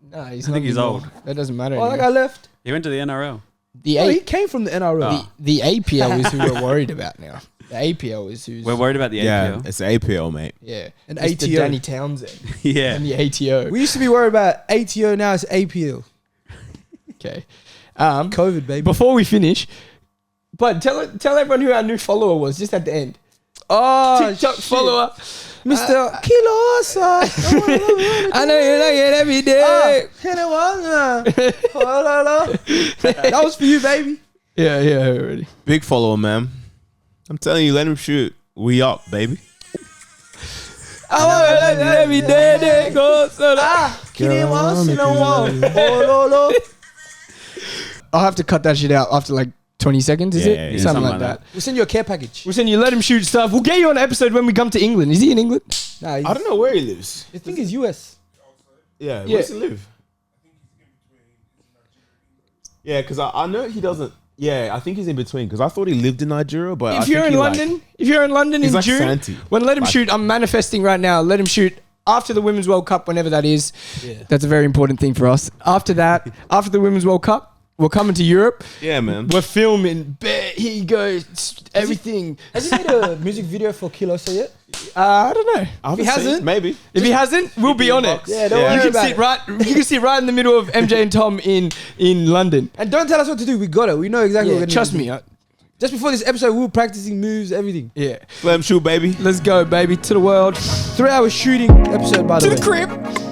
No, he's I not think he's anymore. old. That doesn't matter Oh, that anymore. guy left. He went to the NRL. The, Oh, A- he came from the NRL. the APL is who we're worried about now. The APL is who's... We're worried about the Yeah, APL. it's APL, mate. Yeah. And Mr. ATO. Danny Townsend. Yeah. And the ATO. We used to be worried about ATO, now it's APL. Okay. COVID, baby. Before we finish, but tell everyone who our new follower was just at the end. Oh, TikTok shit. follower. Mr. Kilosa. I know you like it every day. That was for you, baby. Yeah, already. Big follower, man. I'm telling you, let him shoot. We up, baby. I want it like that every day. Go solo. I'll have to cut that shit out after like 20 seconds, is Yeah, it? yeah, Something like that. We'll send you a care package. We'll send you let him shoot stuff. We'll get you on an episode when we come to England. Is he in England? Nah, I don't know where he lives. I think it's US. Yeah, Yeah. where's he live? Yeah, because I know he doesn't. Yeah, I think he's in between because I thought he lived in Nigeria, but If you're in London he's in like June, Santi. let him shoot. I'm manifesting right now. Let him shoot after the Women's World Cup, whenever that is. Yeah. That's a very important thing for us. After that, after the Women's World Cup, we're coming to Europe. Yeah, man. We're filming. Here you go. Everything. Has he made a music video for Kilosa yet? I don't know. I haven't he hasn't, seen, maybe. If he hasn't, we'll be on it. Yeah, don't worry You can about sit it. right. You can sit right in the middle of MJ and Tom in London. And don't tell us what to do. We got it. We know exactly what we're Yeah, going to trust do. me. Just before this episode, we were practicing moves, everything. Yeah. Let him shoot, baby. Let's go, baby, to the world, 3 hour shooting episode, by the to way. the crib.